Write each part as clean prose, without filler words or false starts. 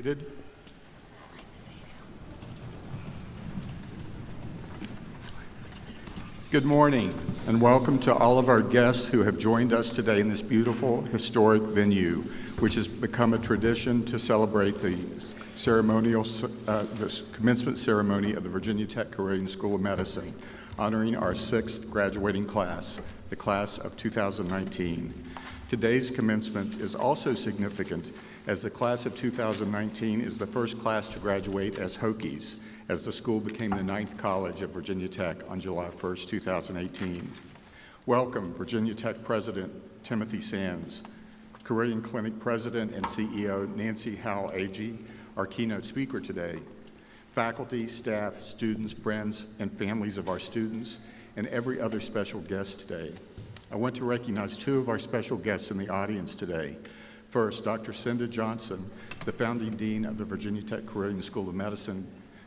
Seated. Good morning, and welcome to all of our guests who have joined us today in this beautiful, historic venue, which has become a tradition to celebrate the commencement ceremony of the Virginia Tech Carilion School of Medicine, honoring our 6th graduating class, the class of 2019. Today's commencement is also significant, as the class of 2019 is the first class to graduate as Hokies, as the school became the 9th college of Virginia Tech on July 1st, 2018. Welcome, Virginia Tech President Timothy Sands, Carilion Clinic President and CEO Nancy Howell Agee, our keynote speaker today, faculty, staff, students, friends, and families of our students, and every other special guest today. I want to recognize two of our special guests in the audience today. First, Dr. Cinda Johnson, the founding dean of the Virginia Tech Carilion School of Medicine,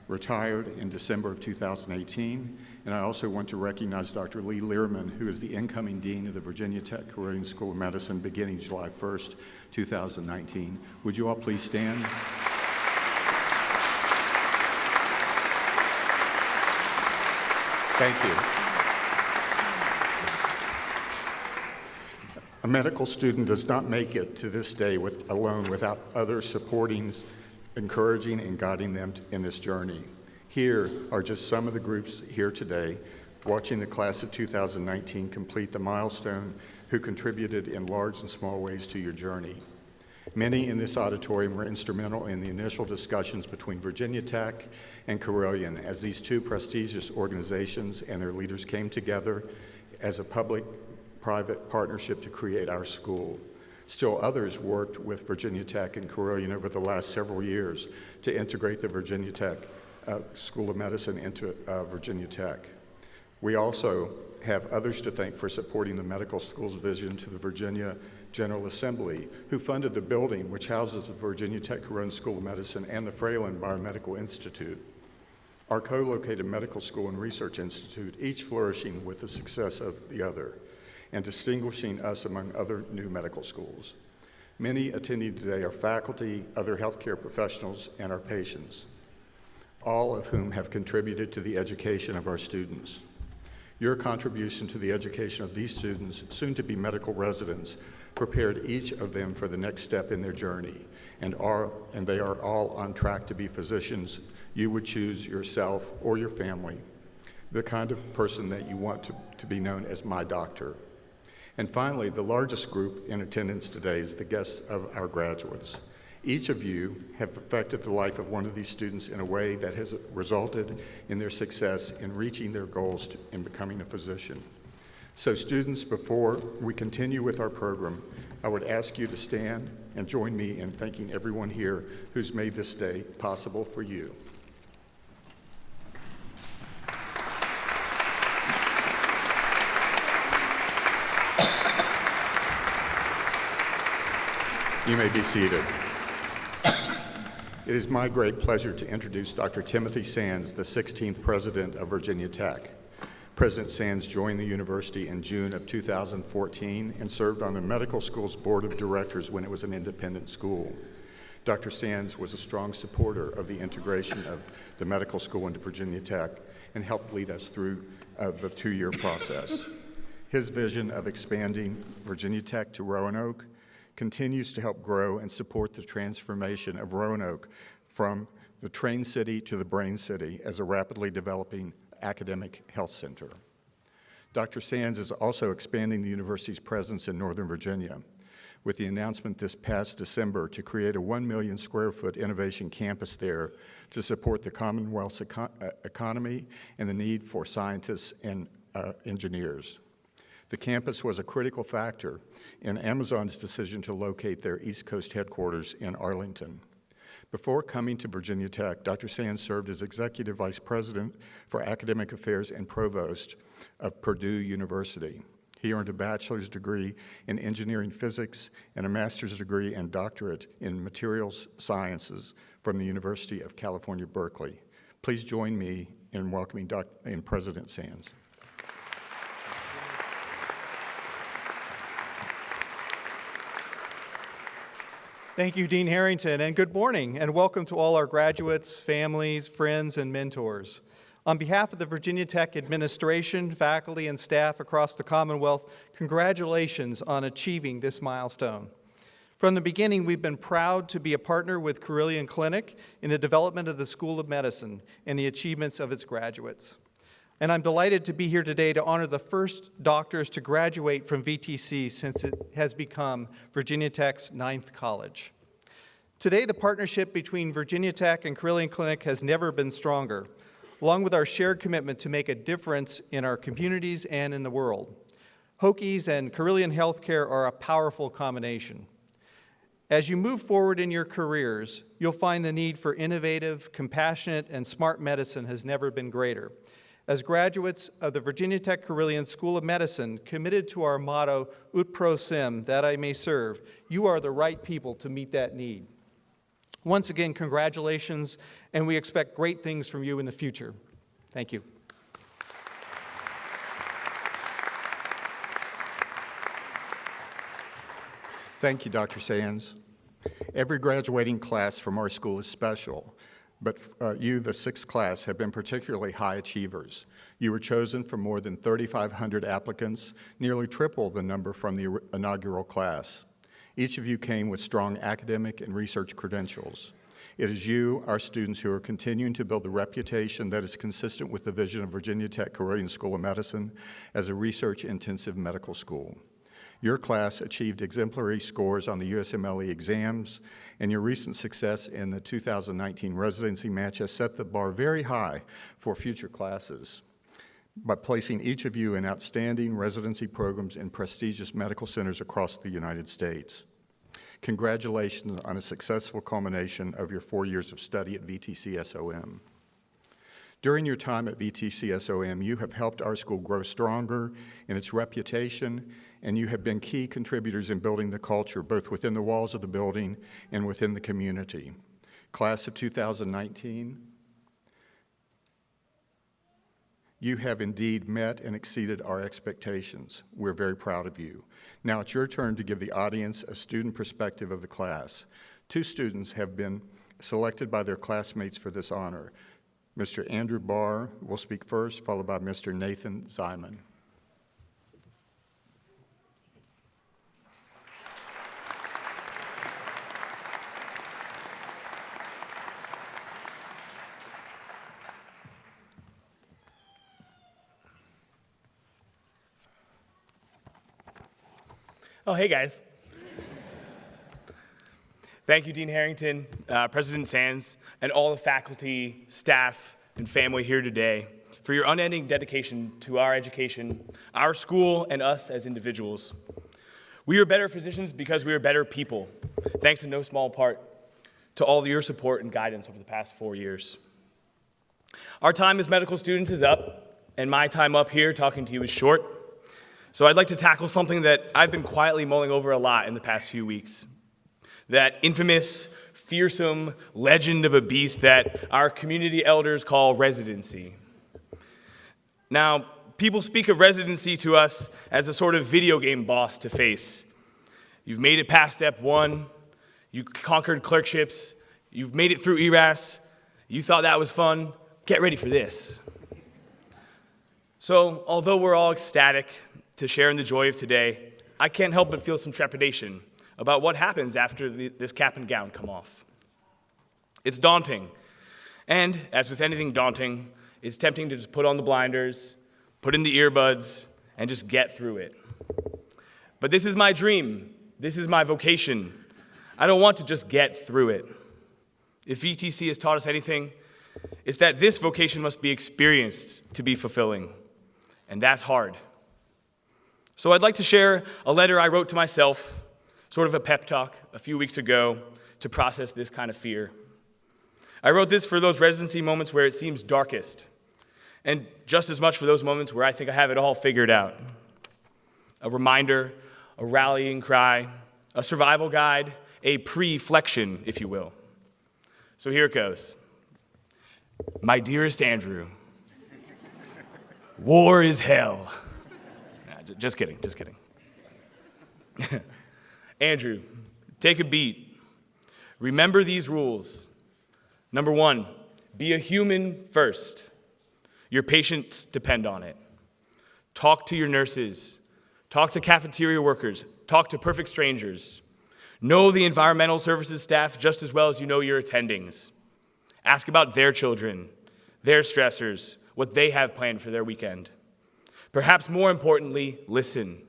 retired in December of 2018. And I also want to recognize Dr. Lee Learman, who is the incoming dean of the Virginia Tech Carilion School of Medicine beginning July 1st, 2019. Would you all please stand? Thank you. A medical student does not make it to this day alone without others supporting, encouraging, and guiding them in this journey. Here are just some of the groups here today watching the class of 2019 complete the milestone who contributed in large and small ways to your journey. Many in this auditorium were instrumental in the initial discussions between Virginia Tech and Carilion as these two prestigious organizations and their leaders came together as a public-private partnership to create our school. Still others worked with Virginia Tech and Carilion over the last several years to integrate the Virginia Tech School of Medicine into Virginia Tech. We also have others to thank for supporting the medical school's vision to the Virginia General Assembly, who funded the building which houses the Virginia Tech Carilion School of Medicine and the Fralin Biomedical Institute. Our co-located medical school and research institute, each flourishing with the success of the other, and distinguishing us among other new medical schools. Many attending today are faculty, other healthcare professionals, and our patients, all of whom have contributed to the education of our students. Your contribution to the education of these students, soon to be medical residents, prepared each of them for the next step in their journey, and they are all on track to be physicians you would choose yourself or your family, the kind of person that you want to be known as my doctor. And finally, the largest group in attendance today is the guests of our graduates. Each of you have affected the life of one of these students in a way that has resulted in their success in reaching their goals in becoming a physician. So students, before we continue with our program, I would ask you to stand and join me in thanking everyone here who's made this day possible for you. You may be seated. It is my great pleasure to introduce Dr. Timothy Sands, the 16th president of Virginia Tech. President Sands joined the university in June of 2014 and served on the medical school's board of directors when it was an independent school. Dr. Sands was a strong supporter of the integration of the medical school into Virginia Tech and helped lead us through the 2-year process. His vision of expanding Virginia Tech to Roanoke continues to help grow and support the transformation of Roanoke from the train city to the brain city as a rapidly developing academic health center. Dr. Sands is also expanding the university's presence in Northern Virginia with the announcement this past December to create a 1 million square foot innovation campus there to support the Commonwealth's economy and the need for scientists and engineers. The campus was a critical factor in Amazon's decision to locate their East Coast headquarters in Arlington. Before coming to Virginia Tech, Dr. Sands served as Executive Vice President for Academic Affairs and Provost of Purdue University. He earned a bachelor's degree in engineering physics and a master's degree and doctorate in materials sciences from the University of California, Berkeley. Please join me in welcoming President Sands. Thank you, Dean Harrington, and good morning, and welcome to all our graduates, families, friends, and mentors. On behalf of the Virginia Tech administration, faculty, and staff across the Commonwealth, congratulations on achieving this milestone. From the beginning, we've been proud to be a partner with Carilion Clinic in the development of the School of Medicine and the achievements of its graduates. And I'm delighted to be here today to honor the first doctors to graduate from VTC since it has become Virginia Tech's 9th college. Today, the partnership between Virginia Tech and Carilion Clinic has never been stronger, along with our shared commitment to make a difference in our communities and in the world. Hokies and Carilion Healthcare are a powerful combination. As you move forward in your careers, you'll find the need for innovative, compassionate, and smart medicine has never been greater. As graduates of the Virginia Tech Carilion School of Medicine, committed to our motto, Ut Pro Sim, that I may serve, you are the right people to meet that need. Once again, congratulations, and we expect great things from you in the future. Thank you. Thank you, Dr. Sands. Every graduating class from our school is special, but you, the 6th class, have been particularly high achievers. You were chosen from more than 3,500 applicants, nearly triple the number from the inaugural class. Each of you came with strong academic and research credentials. It is you, our students, who are continuing to build the reputation that is consistent with the vision of Virginia Tech Carilion School of Medicine as a research-intensive medical school. Your class achieved exemplary scores on the USMLE exams, and your recent success in the 2019 residency match has set the bar very high for future classes by placing each of you in outstanding residency programs in prestigious medical centers across the United States. Congratulations on a successful culmination of your 4 years of study at VTC-SOM. During your time at VTC-SOM, you have helped our school grow stronger in its reputation, and you have been key contributors in building the culture, both within the walls of the building and within the community. Class of 2019, you have indeed met and exceeded our expectations. We're very proud of you. Now it's your turn to give the audience a student perspective of the class. 2 students have been selected by their classmates for this honor. Mr. Andrew Barr will speak first, followed by Mr. Nathan Zyman. Oh, hey, guys. Thank you, Dean Harrington, President Sands, and all the faculty, staff, and family here today for your unending dedication to our education, our school, and us as individuals. We are better physicians because we are better people, thanks in no small part to all of your support and guidance over the past 4 years. Our time as medical students is up, and my time up here talking to you is short. So I'd like to tackle something that I've been quietly mulling over a lot in the past few weeks. That infamous, fearsome legend of a beast that our community elders call residency. Now, people speak of residency to us as a sort of video game boss to face. You've made it past step 1, you conquered clerkships, you've made it through ERAS, you thought that was fun, get ready for this. So, although we're all ecstatic to share in the joy of today, I can't help but feel some trepidation about what happens after this cap and gown come off. It's daunting, and as with anything daunting, it's tempting to just put on the blinders, put in the earbuds, and just get through it. But this is my dream. This is my vocation. I don't want to just get through it. If VTC has taught us anything, it's that this vocation must be experienced to be fulfilling, and that's hard. So I'd like to share a letter I wrote to myself, sort of a pep talk a few weeks ago to process this kind of fear. I wrote this for those residency moments where it seems darkest, and just as much for those moments where I think I have it all figured out. A reminder, a rallying cry, a survival guide, a pre-flexion, if you will. So here it goes. My dearest Andrew, war is hell. Just kidding. Andrew, take a beat. Remember these rules. Number 1, be a human first. Your patients depend on it. Talk to your nurses. Talk to cafeteria workers. Talk to perfect strangers. Know the environmental services staff just as well as you know your attendings. Ask about their children, their stressors, what they have planned for their weekend. Perhaps more importantly, listen.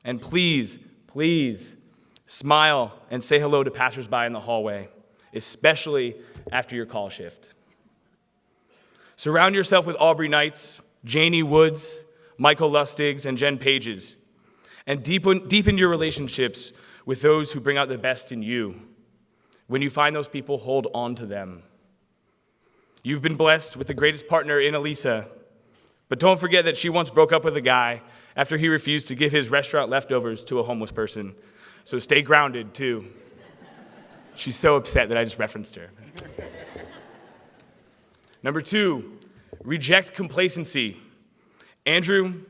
And please, please, smile and say hello to passersby in the hallway, especially after your call shift. Surround yourself with Aubrey Knights, Janie Woods, Michael Lustigs, and Jen Pages, and deepen your relationships with those who bring out the best in you. When you find those people, hold on to them. You've been blessed with the greatest partner in Elisa, but don't forget that she once broke up with a guy after he refused to give his restaurant leftovers to a homeless person. So stay grounded, too. She's so upset that I just referenced her. Number 2, reject complacency. Andrew,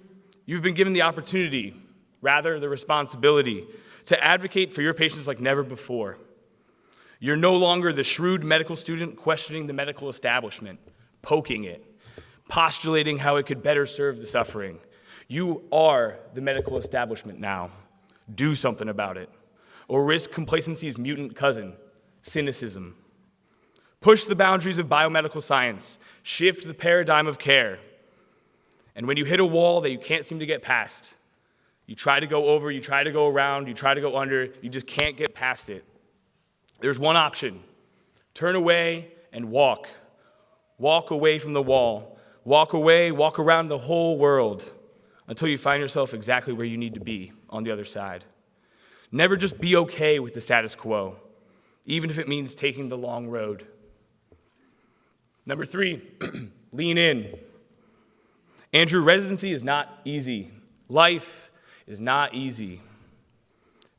you've been given the opportunity, rather the responsibility, to advocate for your patients like never before. You're no longer the shrewd medical student questioning the medical establishment, poking it, postulating how it could better serve the suffering. You are the medical establishment now. Do something about it, or risk complacency's mutant cousin, cynicism. Push the boundaries of biomedical science. Shift the paradigm of care. And when you hit a wall that you can't seem to get past, you try to go over, you try to go around, you try to go under, you just can't get past it. There's one option. Turn away and walk. Walk away from the wall. Walk away, walk around the whole world until you find yourself exactly where you need to be on the other side. Never just be okay with the status quo, even if it means taking the long road. Number 3, lean in. Andrew, residency is not easy. Life is not easy.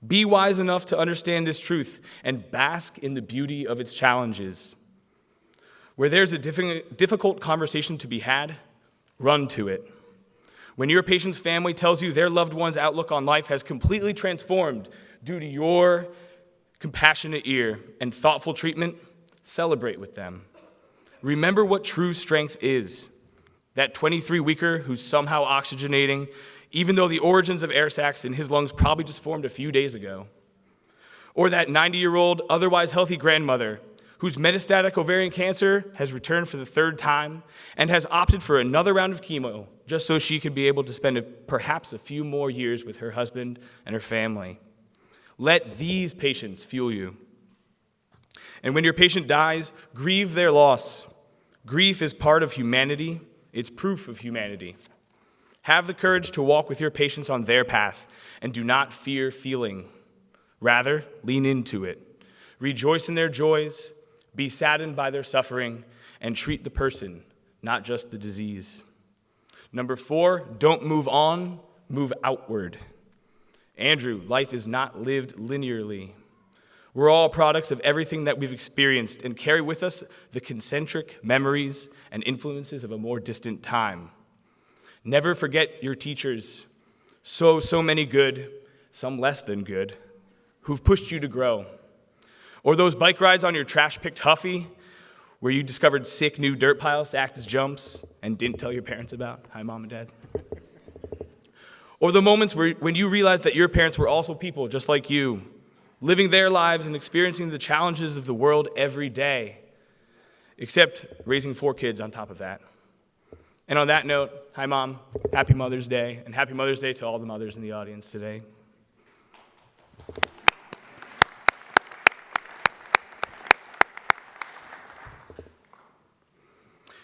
Be wise enough to understand this truth and bask in the beauty of its challenges. Where there's a difficult conversation to be had, run to it. When your patient's family tells you their loved one's outlook on life has completely transformed due to your compassionate ear and thoughtful treatment, celebrate with them. Remember what true strength is. That 23-weeker who's somehow oxygenating, even though the origins of air sacs in his lungs probably just formed a few days ago. Or that 90-year-old, otherwise healthy grandmother whose metastatic ovarian cancer has returned for the 3rd time and has opted for another round of chemo just so she could be able to spend perhaps a few more years with her husband and her family. Let these patients fuel you. And when your patient dies, grieve their loss. Grief is part of humanity. It's proof of humanity. Have the courage to walk with your patients on their path and do not fear feeling. Rather, lean into it. Rejoice in their joys, be saddened by their suffering, and treat the person, not just the disease. Number 4, don't move on, move outward. Andrew, life is not lived linearly. We're all products of everything that we've experienced and carry with us the concentric memories and influences of a more distant time. Never forget your teachers, so many good, some less than good, who've pushed you to grow. Or those bike rides on your trash-picked Huffy where you discovered sick new dirt piles to act as jumps and didn't tell your parents about. Hi, Mom and Dad. Or the moments when you realized that your parents were also people just like you, living their lives and experiencing the challenges of the world every day, except raising 4 kids on top of that. And on that note, hi, Mom, happy Mother's Day, and happy Mother's Day to all the mothers in the audience today.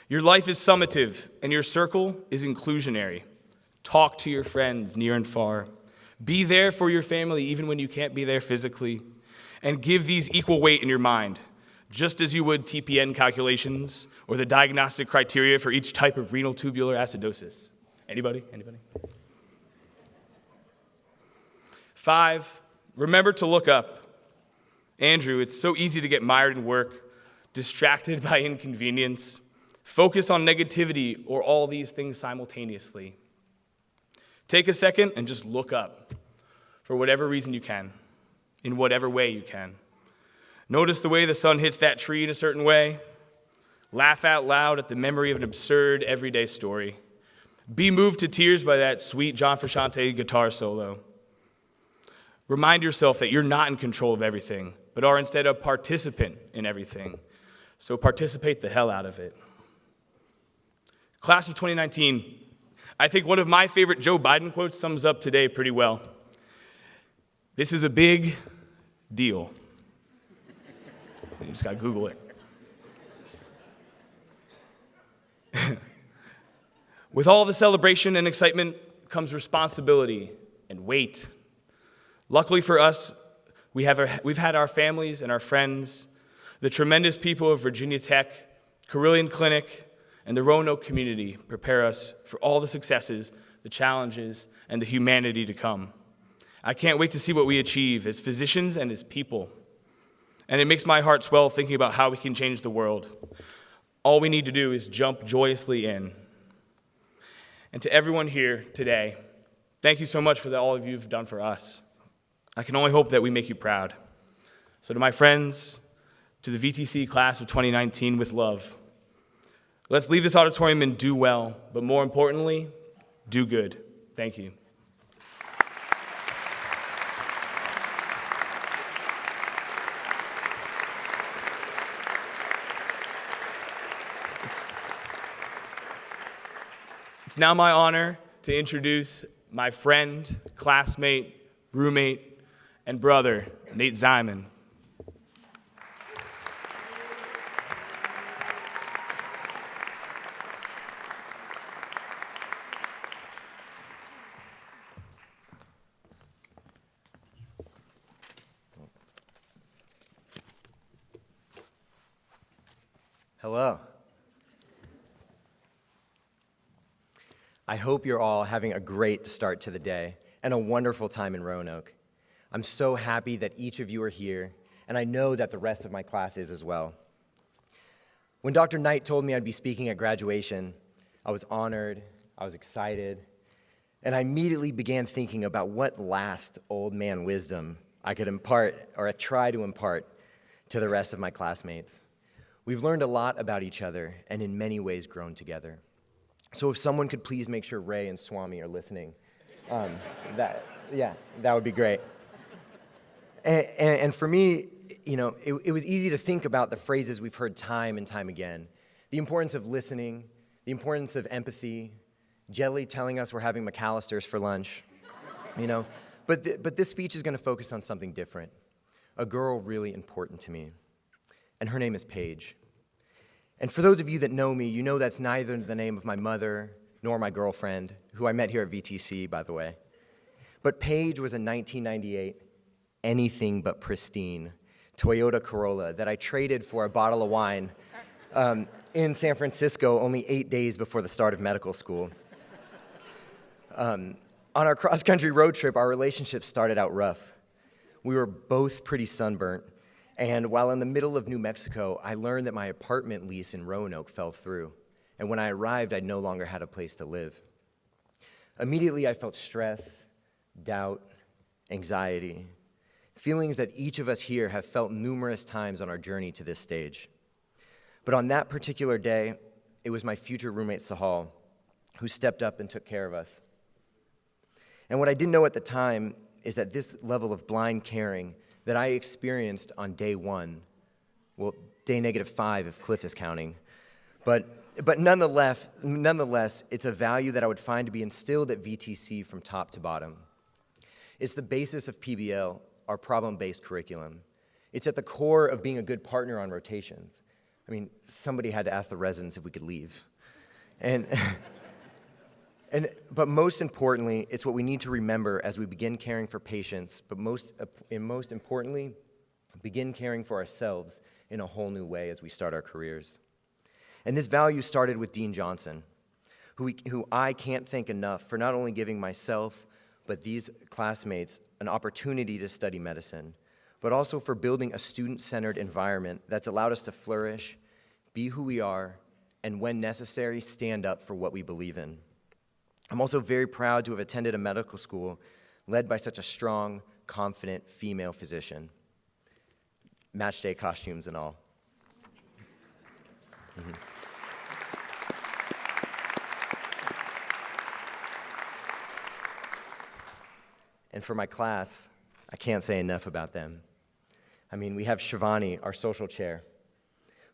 Your life is summative, and your circle is inclusionary. Talk to your friends near and far. Be there for your family even when you can't be there physically. And give these equal weight in your mind, just as you would TPN calculations or the diagnostic criteria for each type of renal tubular acidosis. Anybody? 5, remember to look up. Andrew, it's so easy to get mired in work, distracted by inconvenience, focus on negativity, or all these things simultaneously. Take a second and just look up for whatever reason you can, in whatever way you can. Notice the way the sun hits that tree in a certain way. Laugh out loud at the memory of an absurd everyday story. Be moved to tears by that sweet John Frusciante guitar solo. Remind yourself that you're not in control of everything, but are instead a participant in everything. So participate the hell out of it. Class of 2019, I think one of my favorite Joe Biden quotes sums up today pretty well. This is a big deal. You just gotta Google it. With all the celebration and excitement comes responsibility and weight. Luckily for us, we've had our families and our friends, the tremendous people of Virginia Tech, Carilion Clinic, and the Roanoke community prepare us for all the successes, the challenges, and the humanity to come. I can't wait to see what we achieve as physicians and as people. And it makes my heart swell thinking about how we can change the world. All we need to do is jump joyously in. And to everyone here today, thank you so much for all of you've done for us. I can only hope that we make you proud. So to my friends, to the VTC class of 2019 with love, let's leave this auditorium and do well, but more importantly, do good. Thank you. It's now my honor to introduce my friend, classmate, roommate, and brother, Nate Ziman. Hello. I hope you're all having a great start to the day and a wonderful time in Roanoke. I'm so happy that each of you are here, and I know that the rest of my class is as well. When Dr. Knight told me I'd be speaking at graduation, I was honored, I was excited, and I immediately began thinking about what last old man wisdom I could impart or try to impart to the rest of my classmates. We've learned a lot about each other and in many ways grown together. So if someone could please make sure Ray and Swami are listening, that would be great. And for me, it was easy to think about the phrases we've heard time and time again. The importance of listening, the importance of empathy, Jelly telling us we're having McAllister's for lunch, But this speech is going to focus on something different, a girl really important to me, and her name is Paige. And for those of you that know me, you know that's neither the name of my mother nor my girlfriend, who I met here at VTC, by the way. But Paige was a 1998 anything but pristine Toyota Corolla that I traded for a bottle of wine in San Francisco only 8 days before the start of medical school. On our cross-country road trip, our relationship started out rough. We were both pretty sunburnt, and while in the middle of New Mexico, I learned that my apartment lease in Roanoke fell through, and when I arrived, I no longer had a place to live. Immediately, I felt stress, doubt, anxiety, feelings that each of us here have felt numerous times on our journey to this stage. But on that particular day, it was my future roommate, Sahal, who stepped up and took care of us. And what I didn't know at the time is that this level of blind caring that I experienced on day one, well, day -5 if Cliff is counting, but nonetheless, it's a value that I would find to be instilled at VTC from top to bottom. It's the basis of PBL, our problem-based curriculum. It's at the core of being a good partner on rotations. I mean, somebody had to ask the residents if we could leave. But most importantly, it's what we need to remember as we begin caring for patients, but most importantly, begin caring for ourselves in a whole new way as we start our careers. And this value started with Dean Johnson, who I can't thank enough for not only giving myself, but these classmates an opportunity to study medicine, but also for building a student-centered environment that's allowed us to flourish, be who we are, and when necessary, stand up for what we believe in. I'm also very proud to have attended a medical school led by such a strong, confident female physician. match day costumes and all. And for my class, I can't say enough about them. I mean, we have Shivani, our social chair,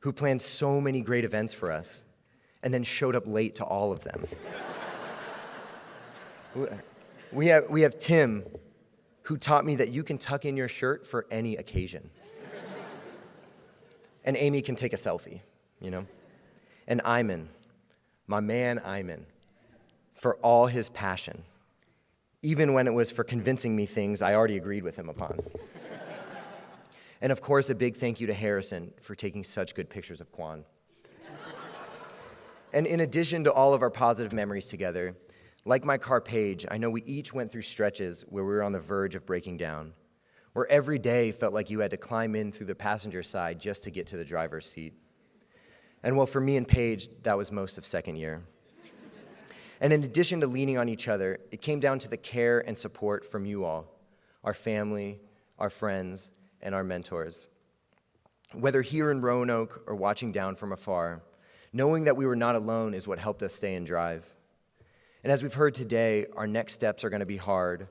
who planned so many great events for us and then showed up late to all of them. We have Tim, who taught me that you can tuck in your shirt for any occasion. And Amy can take a selfie, you know? And Ayman, my man Ayman, for all his passion, even when it was for convincing me things I already agreed with him upon. And of course, a big thank you to Harrison for taking such good pictures of Quan. And in addition to all of our positive memories together, like my car Paige, I know we each went through stretches where we were on the verge of breaking down, where every day felt like you had to climb in through the passenger side just to get to the driver's seat. And well, for me and Paige, that was most of second year. And in addition to leaning on each other, it came down to the care and support from you all, our family, our friends, and our mentors. Whether here in Roanoke or watching down from afar, knowing that we were not alone is what helped us stay and drive. And as we've heard today, our next steps are going to be hard,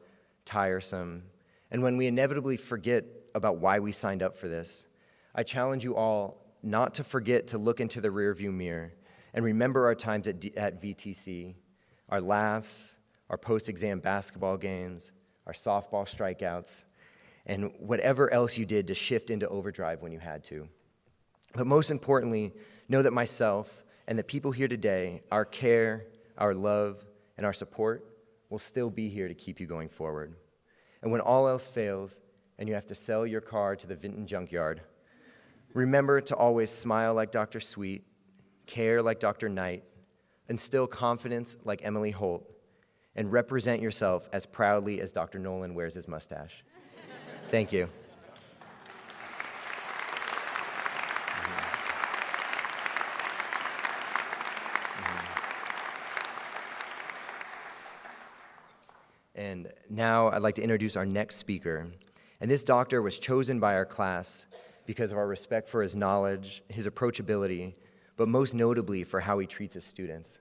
tiresome, and when we inevitably forget about why we signed up for this, I challenge you all not to forget to look into the rearview mirror and remember our times at VTC, our laughs, our post-exam basketball games, our softball strikeouts, and whatever else you did to shift into overdrive when you had to. But most importantly, know that myself and the people here today, our care, our love, and our support will still be here to keep you going forward. And when all else fails and you have to sell your car to the Vinton junkyard, remember to always smile like Dr. Sweet, care like Dr. Knight, instill confidence like Emily Holt, and represent yourself as proudly as Dr. Nolan wears his mustache. Thank you. And now I'd like to introduce our next speaker. And this doctor was chosen by our class because of our respect for his knowledge, his approachability, but most notably for how he treats his students.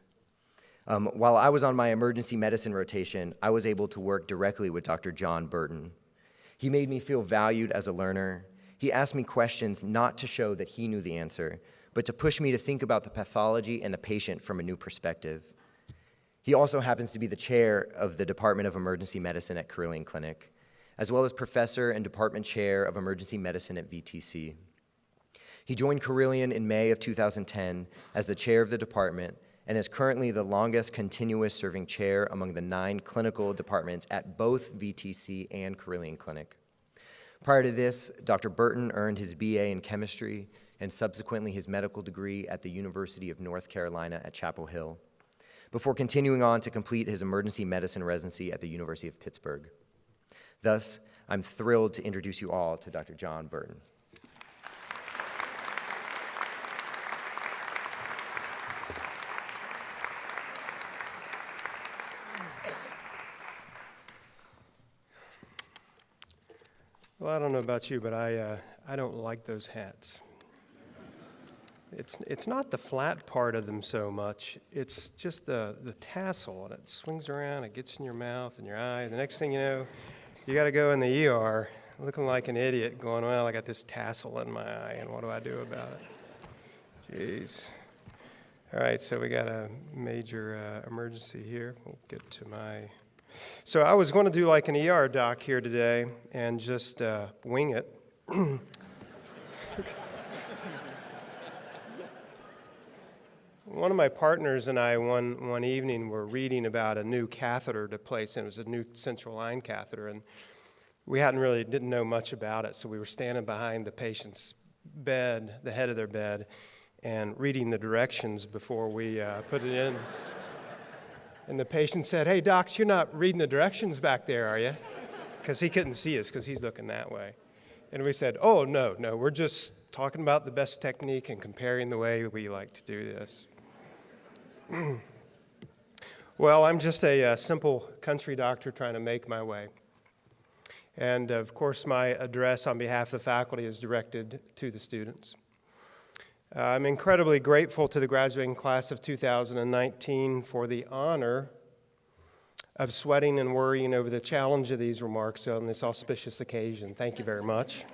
While I was on my emergency medicine rotation, I was able to work directly with Dr. John Burton. He made me feel valued as a learner. He asked me questions not to show that he knew the answer, but to push me to think about the pathology and the patient from a new perspective. He also happens to be the chair of the Department of Emergency Medicine at Carilion Clinic, as well as professor and department chair of emergency medicine at VTC. He joined Carilion in May of 2010 as the chair of the department and is currently the longest continuous serving chair among the 9 clinical departments at both VTC and Carilion Clinic. Prior to this, Dr. Burton earned his BA in chemistry and subsequently his medical degree at the University of North Carolina at Chapel Hill, before continuing on to complete his emergency medicine residency at the University of Pittsburgh. Thus, I'm thrilled to introduce you all to Dr. John Burton. Well, I don't know about you, but I don't like those hats. It's not the flat part of them so much. It's just the tassel, and it swings around, it gets in your mouth and your eye. The next thing you know, you got to go in the ER looking like an idiot going, well, I got this tassel in my eye, and what do I do about it? Jeez. All right, so we got a major emergency here. We'll get to my... So I was going to do like an ER doc here today and just wing it. One of my partners and I one evening were reading about a new catheter to place in. It was a new central line catheter, and we didn't know much about it, so we were standing behind the patient's bed, the head of their bed, and reading the directions before we put it in. And the patient said, "Hey, docs, you're not reading the directions back there, are you?" Because he couldn't see us because he's looking that way. And we said, "Oh, no, we're just talking about the best technique and comparing the way we like to do this." Well, I'm just a simple country doctor trying to make my way. And of course, my address on behalf of the faculty is directed to the students. I'm incredibly grateful to the graduating class of 2019 for the honor of sweating and worrying over the challenge of these remarks on this auspicious occasion. Thank you very much.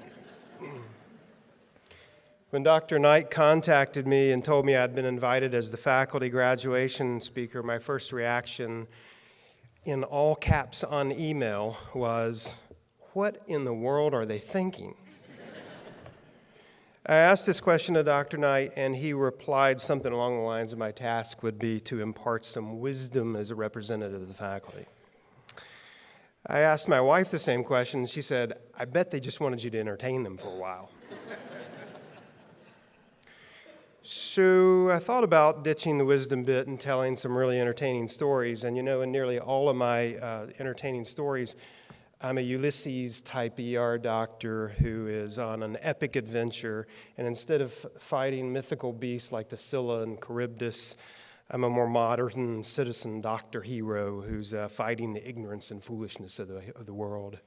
When Dr. Knight contacted me and told me I'd been invited as the faculty graduation speaker, my first reaction in all caps on email was, "What in the world are they thinking?" I asked this question to Dr. Knight, and he replied something along the lines of my task would be to impart some wisdom as a representative of the faculty. I asked my wife the same question, and she said, "I bet they just wanted you to entertain them for a while." So I thought about ditching the wisdom bit and telling some really entertaining stories. And in nearly all of my entertaining stories, I'm a Ulysses-type ER doctor who is on an epic adventure, and instead of fighting mythical beasts like the Scylla and Charybdis, I'm a more modern citizen doctor hero who's fighting the ignorance and foolishness of the world.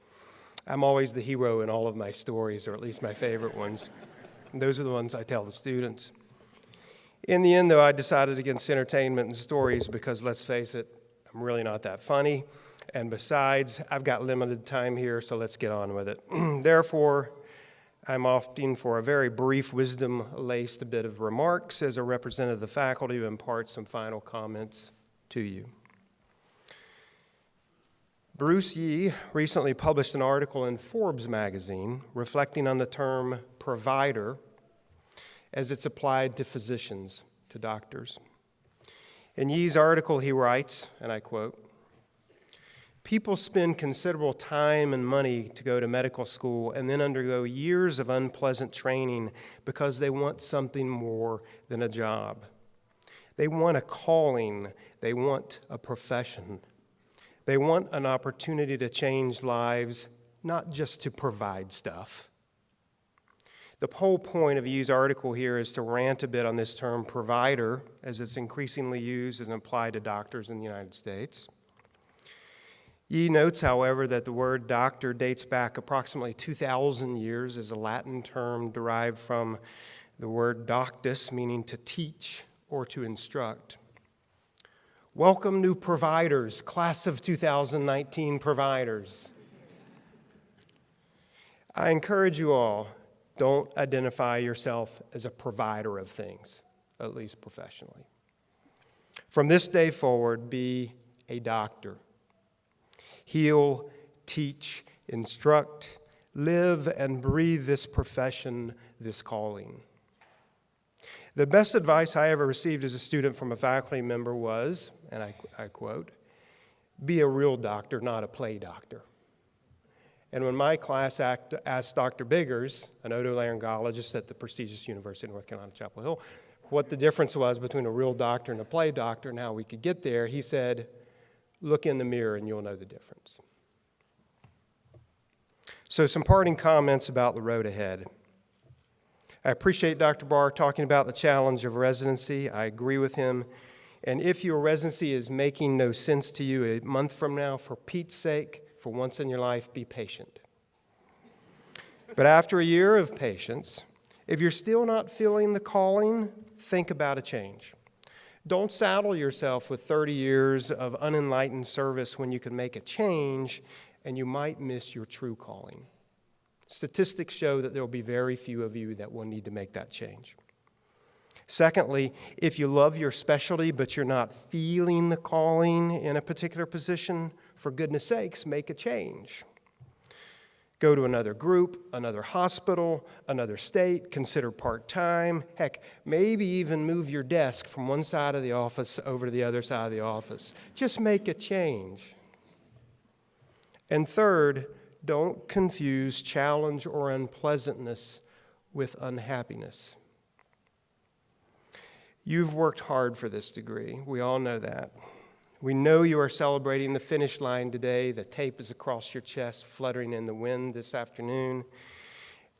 I'm always the hero in all of my stories, or at least my favorite ones. And those are the ones I tell the students. In the end, though, I decided against entertainment and stories because, let's face it, I'm really not that funny. And besides, I've got limited time here, so let's get on with it. Therefore, I'm opting for a very brief, wisdom-laced bit of remarks as a representative of the faculty to impart some final comments to you. Bruce Yee recently published an article in Forbes magazine reflecting on the term provider as it's applied to physicians, to doctors. In Yee's article, he writes, and I quote, "People spend considerable time and money to go to medical school and then undergo years of unpleasant training because they want something more than a job. They want a calling. They want a profession. They want an opportunity to change lives, not just to provide stuff." The whole point of Yee's article here is to rant a bit on this term provider as it's increasingly used and applied to doctors in the United States. Yee notes, however, that the word doctor dates back approximately 2,000 years as a Latin term derived from the word doctus, meaning to teach or to instruct. Welcome, new providers, class of 2019 providers. I encourage you all, don't identify yourself as a provider of things, at least professionally. From this day forward, be a doctor. Heal, teach, instruct, live, and breathe this profession, this calling. The best advice I ever received as a student from a faculty member was, and I quote, "Be a real doctor, not a play doctor." And when my class asked Dr. Biggers, an otolaryngologist at the prestigious University of North Carolina, Chapel Hill, what the difference was between a real doctor and a play doctor and how we could get there, he said, "Look in the mirror and you'll know the difference." So some parting comments about the road ahead. I appreciate Dr. Barr talking about the challenge of residency. I agree with him. And if your residency is making no sense to you a month from now, for Pete's sake, for once in your life, be patient. But after a year of patience, if you're still not feeling the calling, think about a change. Don't saddle yourself with 30 years of unenlightened service when you can make a change and you might miss your true calling. Statistics show that there will be very few of you that will need to make that change. Secondly, if you love your specialty but you're not feeling the calling in a particular position, for goodness sakes, make a change. Go to another group, another hospital, another state, consider part-time. Heck, maybe even move your desk from one side of the office over to the other side of the office. Just make a change. And third, don't confuse challenge or unpleasantness with unhappiness. You've worked hard for this degree. We all know that. We know you are celebrating the finish line today. The tape is across your chest, fluttering in the wind this afternoon,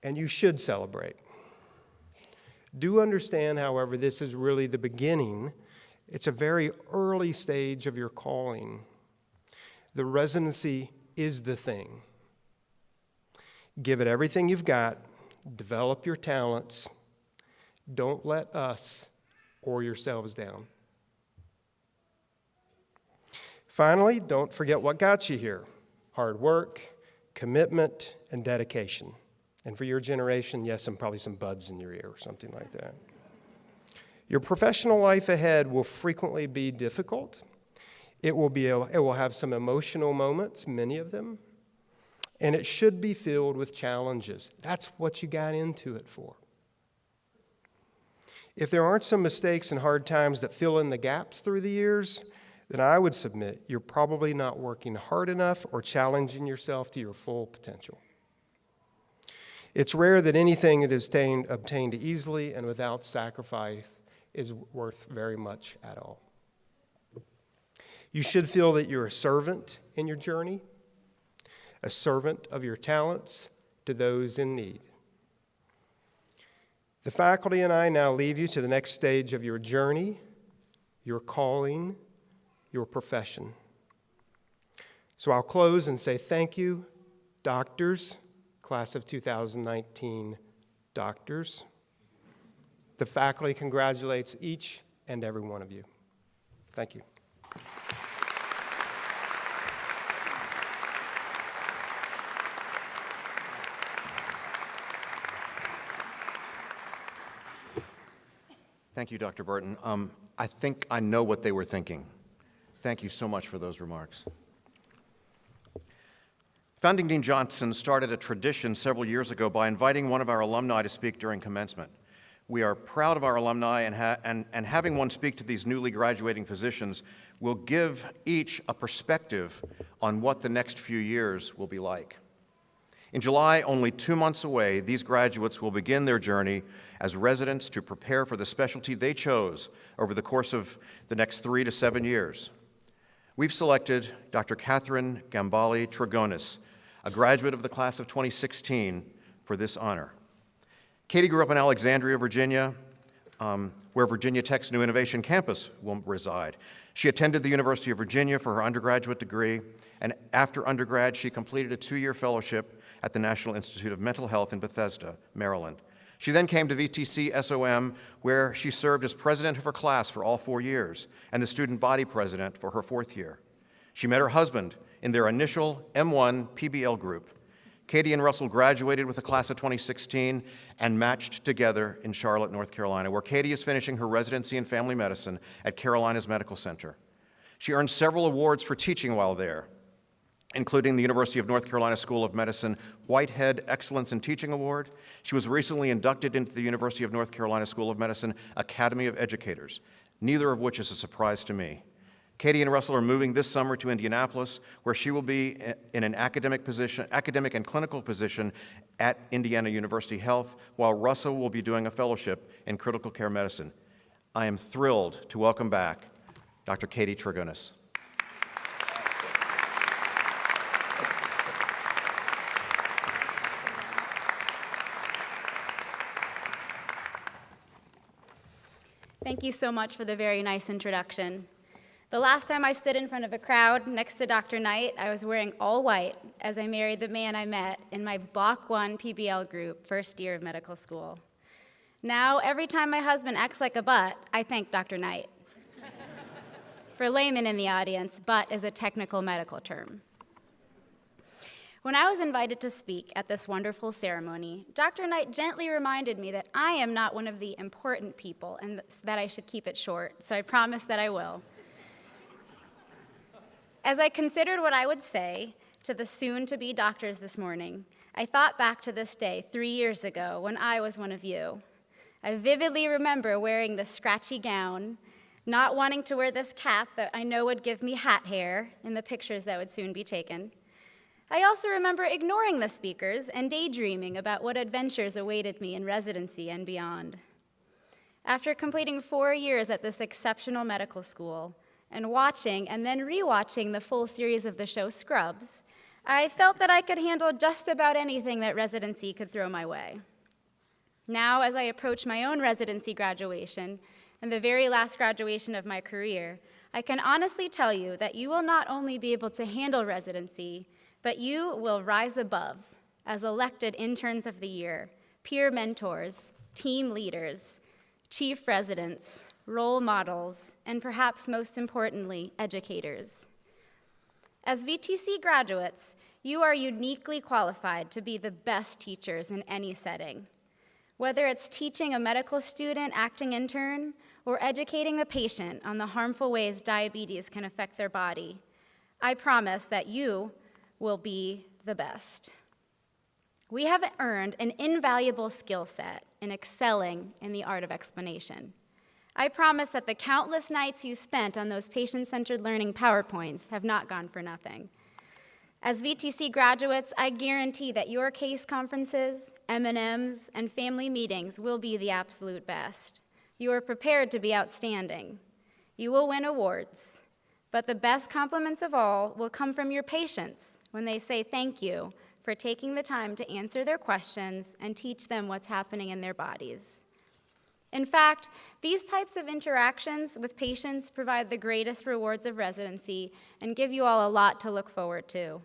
and you should celebrate. Do understand, however, this is really the beginning. It's a very early stage of your calling. The residency is the thing. Give it everything you've got. Develop your talents. Don't let us or yourselves down. Finally, don't forget what got you here. Hard work, commitment, and dedication. And for your generation, yes, and probably some buds in your ear or something like that. Your professional life ahead will frequently be difficult. It will have some emotional moments, many of them, and it should be filled with challenges. That's what you got into it for. If there aren't some mistakes and hard times that fill in the gaps through the years, then I would submit you're probably not working hard enough or challenging yourself to your full potential. It's rare that anything that is obtained easily and without sacrifice is worth very much at all. You should feel that you're a servant in your journey, a servant of your talents to those in need. The faculty and I now leave you to the next stage of your journey, your calling, your profession. So I'll close and say thank you, doctors, class of 2019 doctors. The faculty congratulates each and every one of you. Thank you. Thank you, Dr. Burton. I think I know what they were thinking. Thank you so much for those remarks. Founding Dean Johnson started a tradition several years ago by inviting one of our alumni to speak during commencement. We are proud of our alumni, and having one speak to these newly graduating physicians will give each a perspective on what the next few years will be like. In July, only 2 months away, these graduates will begin their journey as residents to prepare for the specialty they chose over the course of the next 3 to 7 years. We've selected Dr. Catherine Gambale Trigonis, a graduate of the class of 2016, for this honor. Katie grew up in Alexandria, Virginia, where Virginia Tech's New Innovation Campus will reside. She attended the University of Virginia for her undergraduate degree, and after undergrad, she completed a 2-year fellowship at the National Institute of Mental Health in Bethesda, Maryland. She then came to VTC SOM, where she served as president of her class for all 4 years and the student body president for her 4th year. She met her husband in their initial M1 PBL group. Katie and Russell graduated with the class of 2016 and matched together in Charlotte, North Carolina, where Katie is finishing her residency in family medicine at Carolinas Medical Center. She earned several awards for teaching while there, including the University of North Carolina School of Medicine Whitehead Excellence in Teaching Award. She was recently inducted into the University of North Carolina School of Medicine Academy of Educators, neither of which is a surprise to me. Katie and Russell are moving this summer to Indianapolis, where she will be in an academic and clinical position at Indiana University Health, while Russell will be doing a fellowship in critical care medicine. I am thrilled to welcome back Dr. Katie Trigonis. Thank you so much for the very nice introduction. The last time I stood in front of a crowd next to Dr. Knight, I was wearing all white as I married the man I met in my Block 1 PBL group, first year of medical school. Now, every time my husband acts like a butt, I thank Dr. Knight. For laymen in the audience, butt is a technical medical term. When I was invited to speak at this wonderful ceremony, Dr. Knight gently reminded me that I am not one of the important people and that I should keep it short, so I promise that I will. As I considered what I would say to the soon-to-be doctors this morning, I thought back to this day 3 years ago when I was one of you. I vividly remember wearing this scratchy gown, not wanting to wear this cap that I know would give me hat hair in the pictures that would soon be taken. I also remember ignoring the speakers and daydreaming about what adventures awaited me in residency and beyond. After completing 4 years at this exceptional medical school and watching and then rewatching the full series of the show Scrubs, I felt that I could handle just about anything that residency could throw my way. Now, as I approach my own residency graduation and the very last graduation of my career, I can honestly tell you that you will not only be able to handle residency, but you will rise above as elected interns of the year, peer mentors, team leaders, chief residents, role models, and perhaps most importantly, educators. As VTC graduates, you are uniquely qualified to be the best teachers in any setting. Whether it's teaching a medical student acting intern or educating a patient on the harmful ways diabetes can affect their body, I promise that you will be the best. We have earned an invaluable skill set in excelling in the art of explanation. I promise that the countless nights you spent on those patient-centered learning PowerPoints have not gone for nothing. As VTC graduates, I guarantee that your case conferences, M&Ms, and family meetings will be the absolute best. You are prepared to be outstanding. You will win awards, but the best compliments of all will come from your patients when they say thank you for taking the time to answer their questions and teach them what's happening in their bodies. In fact, these types of interactions with patients provide the greatest rewards of residency and give you all a lot to look forward to.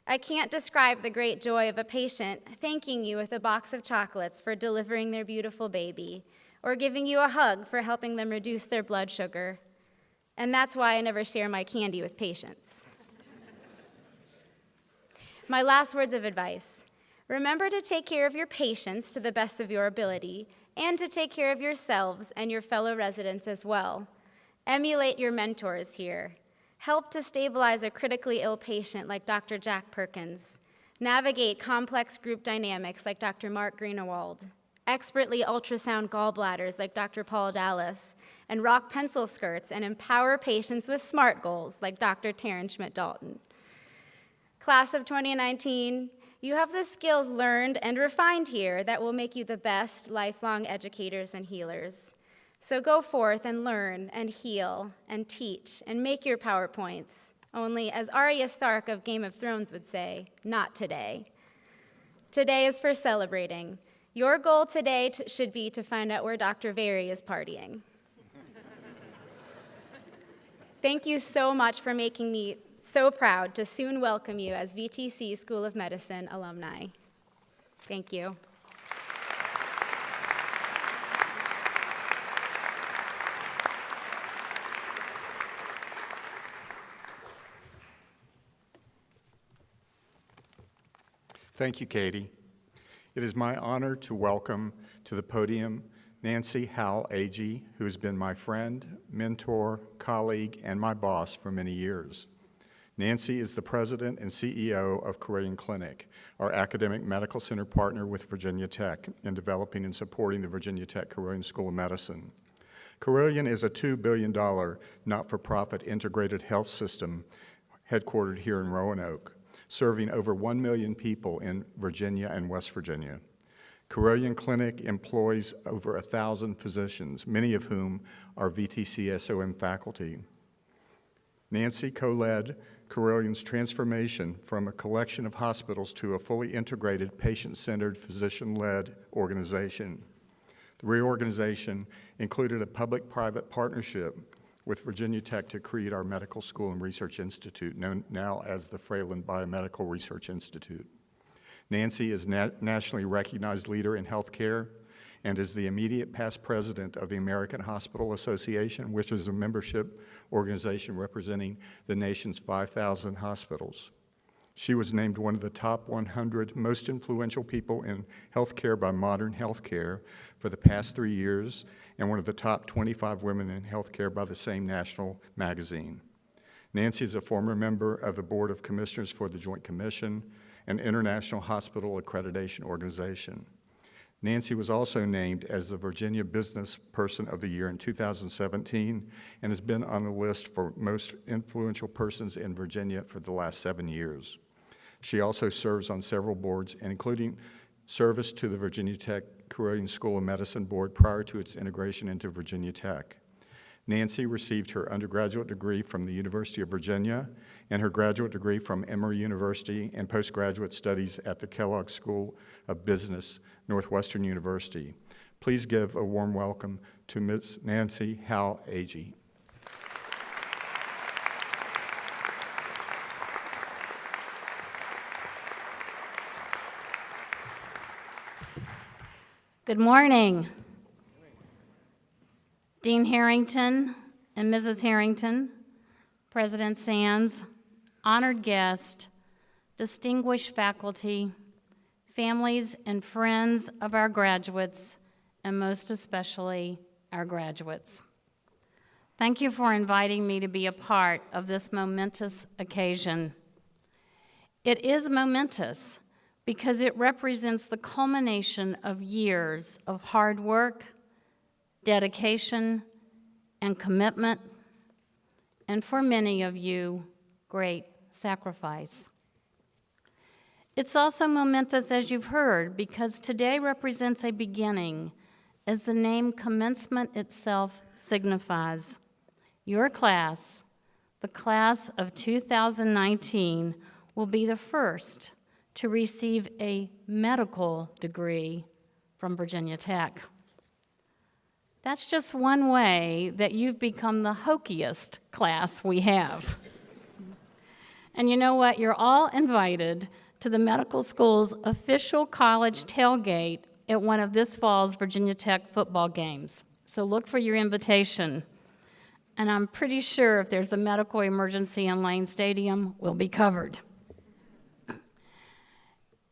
I can't describe the great joy of a patient thanking you with a box of chocolates for delivering their beautiful baby, or giving you a hug for helping them reduce their blood sugar. And that's why I never share my candy with patients. My last words of advice: remember to take care of your patients to the best of your ability, and to take care of yourselves and your fellow residents as well. Emulate your mentors here. Help to stabilize a critically ill patient like Dr. Jack Perkins. Navigate complex group dynamics like Dr. Mark Greenewald. Expertly ultrasound gallbladders like Dr. Paul Dallas, and rock pencil skirts and empower patients with SMART goals like Dr. Taryn Schmidt-Dalton. Class of 2019, you have the skills learned and refined here that will make you the best lifelong educators and healers. So go forth and learn and heal and teach and make your PowerPoints, only as Arya Stark of Game of Thrones would say, not today. Today is for celebrating. Your goal today should be to find out where Dr. Very is partying. Thank you so much for making me so proud to soon welcome you as VTC School of Medicine alumni. Thank you. Thank you, Katie. It is my honor to welcome to the podium Nancy Howell Agee, who has been my friend, mentor, colleague, and my boss for many years. Nancy is the president and CEO of Carilion Clinic, our academic medical center partner with Virginia Tech in developing and supporting the Virginia Tech Carilion School of Medicine. Carilion is a $2 billion not-for-profit integrated health system headquartered here in Roanoke, serving over 1 million people in Virginia and West Virginia. Carilion Clinic employs over 1,000 physicians, many of whom are VTC SOM faculty. Nancy co-led Carilion's transformation from a collection of hospitals to a fully integrated, patient-centered, physician-led organization. The reorganization included a public-private partnership with Virginia Tech to create our Medical School and Research Institute, known now as the Fralin Biomedical Research Institute. Nancy is a nationally recognized leader in healthcare and is the immediate past president of the American Hospital Association, which is a membership organization representing the nation's 5,000 hospitals. She was named one of the top 100 most influential people in healthcare by Modern Healthcare for the past 3 years, and one of the top 25 women in healthcare by the same national magazine. Nancy is a former member of the Board of Commissioners for the Joint Commission, an international hospital accreditation organization. Nancy was also named as the Virginia Business Person of the Year in 2017 and has been on the list for most influential persons in Virginia for the last 7 years. She also serves on several boards, including service to the Virginia Tech Carilion School of Medicine Board prior to its integration into Virginia Tech. Nancy received her undergraduate degree from the University of Virginia and her graduate degree from Emory University and postgraduate studies at the Kellogg School of Business, Northwestern University. Please give a warm welcome to Ms. Nancy Howell Agee. Good morning. Dean Harrington and Mrs. Harrington, President Sands, honored guests, distinguished faculty, families and friends of our graduates, and most especially our graduates. Thank you for inviting me to be a part of this momentous occasion. It is momentous because it represents the culmination of years of hard work, dedication, and commitment, and for many of you, great sacrifice. It's also momentous, as you've heard, because today represents a beginning, as the name commencement itself signifies. Your class, the class of 2019, will be the first to receive a medical degree from Virginia Tech. That's just one way that you've become the hokiest class we have. And you know what? You're all invited to the medical school's official college tailgate at one of this fall's Virginia Tech football games. So look for your invitation. And I'm pretty sure if there's a medical emergency in Lane Stadium, we'll be covered.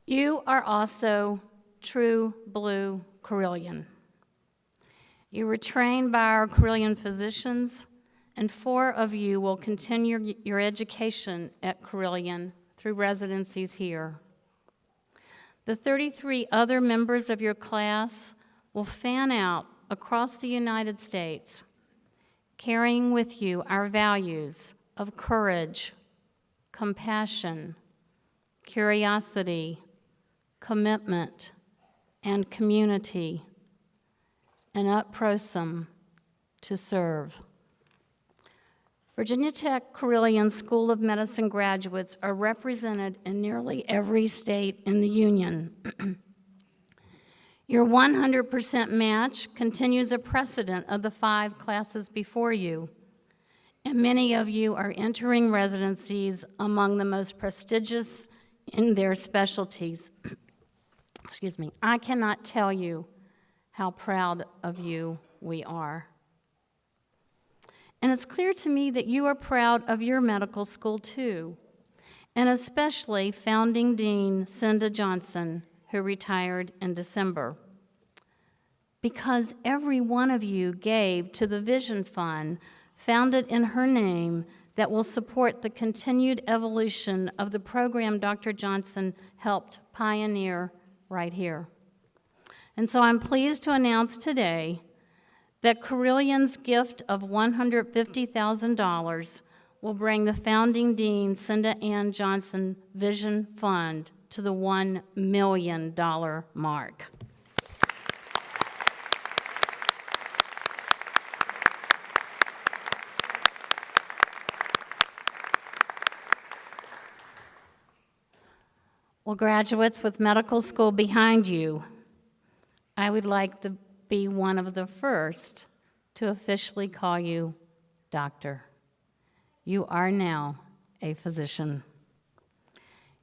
You are also true blue Carilion. You were trained by our Carilion physicians, and 4 of you will continue your education at Carilion through residencies here. The 33 other members of your class will fan out across the United States, carrying with you our values of courage, compassion, curiosity, commitment, and community, and ut prosum, to serve. Virginia Tech Carilion School of Medicine graduates are represented in nearly every state in the Union. Your 100% match continues a precedent of the 5 classes before you, and many of you are entering residencies among the most prestigious in their specialties. Excuse me. I cannot tell you how proud of you we are. And it's clear to me that you are proud of your medical school too, and especially founding Dean Cinda Johnson, who retired in December. Because every one of you gave to the Vision Fund founded in her name that will support the continued evolution of the program Dr. Johnson helped pioneer right here. And so I'm pleased to announce today that Carilion's gift of $150,000 will bring the founding dean, Cinda Ann Johnson Vision Fund, to the $1 million mark. Well, graduates with medical school behind you, I would like to be one of the first to officially call you doctor. You are now a physician.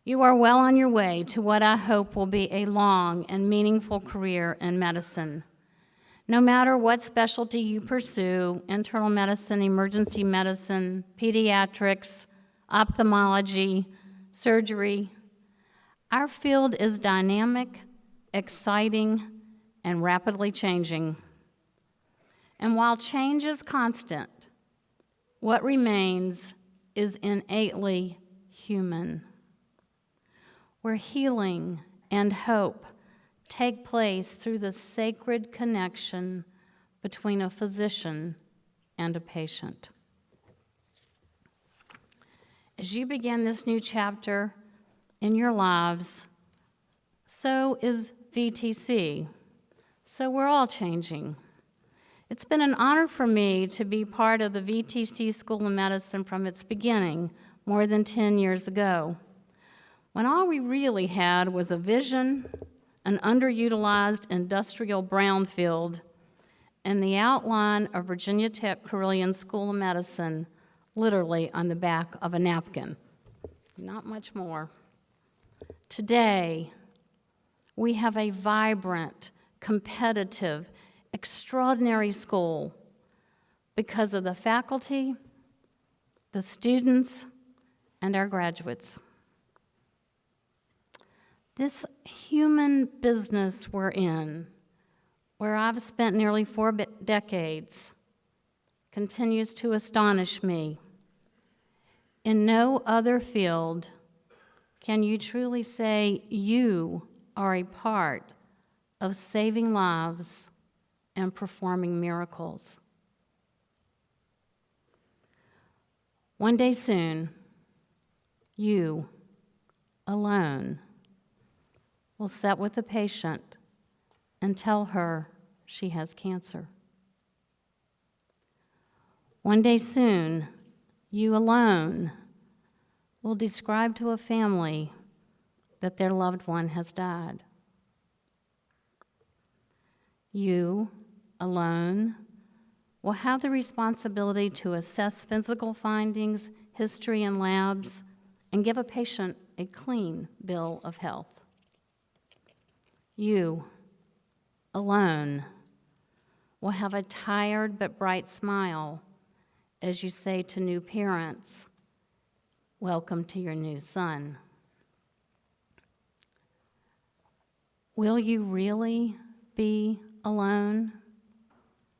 You are well on your way to what I hope will be a long and meaningful career in medicine. No matter what specialty you pursue, internal medicine, emergency medicine, pediatrics, ophthalmology, surgery, our field is dynamic, exciting, and rapidly changing. And while change is constant, what remains is innately human, where healing and hope take place through the sacred connection between a physician and a patient. As you begin this new chapter in your lives, so is VTC. So we're all changing. It's been an honor for me to be part of the VTC School of Medicine from its beginning more than 10 years ago, when all we really had was a vision, an underutilized industrial brownfield, and the outline of Virginia Tech Carilion School of Medicine literally on the back of a napkin. Not much more. Today, we have a vibrant, competitive, extraordinary school because of the faculty, the students, and our graduates. This human business we're in, where I've spent nearly 4 decades, continues to astonish me. In no other field can you truly say you are a part of saving lives and performing miracles. One day soon, you alone will sit with the patient and tell her she has cancer. One day soon, you alone will describe to a family that their loved one has died. You alone will have the responsibility to assess physical findings, history, and labs, and give a patient a clean bill of health. You alone will have a tired but bright smile as you say to new parents, "Welcome to your new son." Will you really be alone?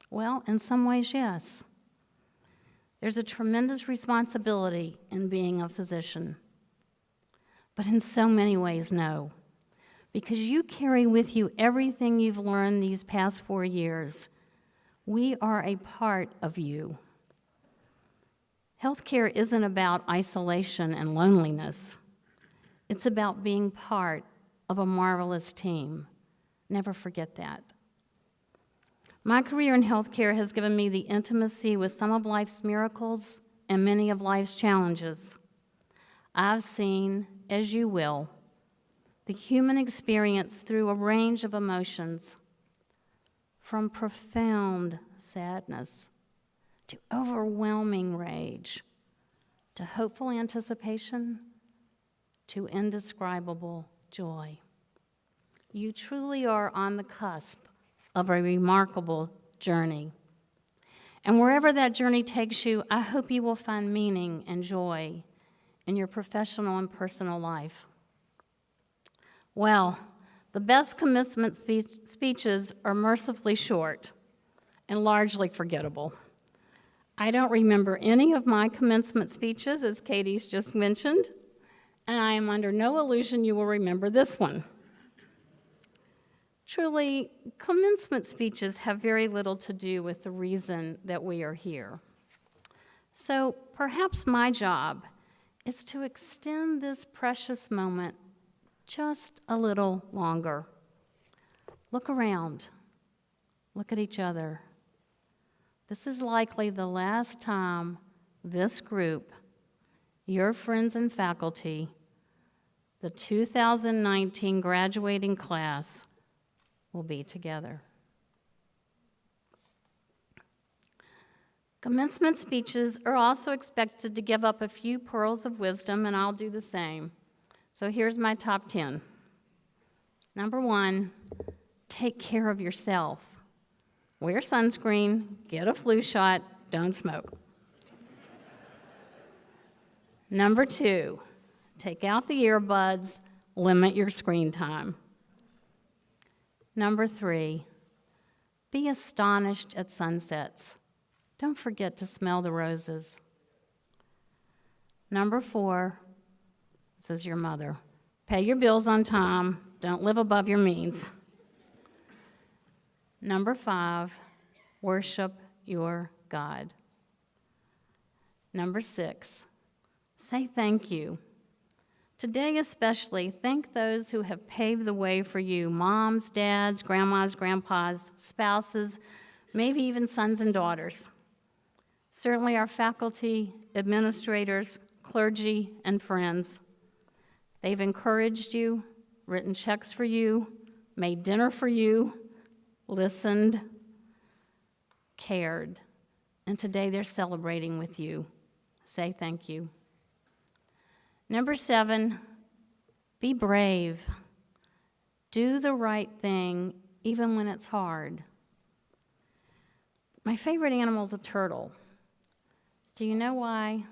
Well, in some ways, yes. There's a tremendous responsibility in being a physician, but in so many ways, no, because you carry with you everything you've learned these past 4 years. We are a part of you. Healthcare isn't about isolation and loneliness. It's about being part of a marvelous team. Never forget that. My career in healthcare has given me the intimacy with some of life's miracles and many of life's challenges. I've seen, as you will, the human experience through a range of emotions, from profound sadness to overwhelming rage, to hopeful anticipation, to indescribable joy. You truly are on the cusp of a remarkable journey. And wherever that journey takes you, I hope you will find meaning and joy in your professional and personal life. Well, the best commencement speeches are mercifully short and largely forgettable. I don't remember any of my commencement speeches, as Katie's just mentioned, and I am under no illusion you will remember this one. Truly, commencement speeches have very little to do with the reason that we are here. So perhaps my job is to extend this precious moment just a little longer. Look around. Look at each other. This is likely the last time this group, your friends and faculty, the 2019 graduating class, will be together. Commencement speeches are also expected to give up a few pearls of wisdom, and I'll do the same. So here's my top 10. Number 1, take care of yourself. Wear sunscreen, get a flu shot, don't smoke. Number 2, take out the earbuds, limit your screen time. Number 3, be astonished at sunsets. Don't forget to smell the roses. Number 4, this is your mother. Pay your bills on time. Don't live above your means. Number 5, worship your God. Number 6, say thank you. Today especially, thank those who have paved the way for you, moms, dads, grandmas, grandpas, spouses, maybe even sons and daughters. Certainly our faculty, administrators, clergy, and friends. They've encouraged you, written checks for you, made dinner for you, listened, cared, and today they're celebrating with you. Say thank you. Number 7, be brave. Do the right thing even when it's hard. My favorite animal is a turtle. Do you know why?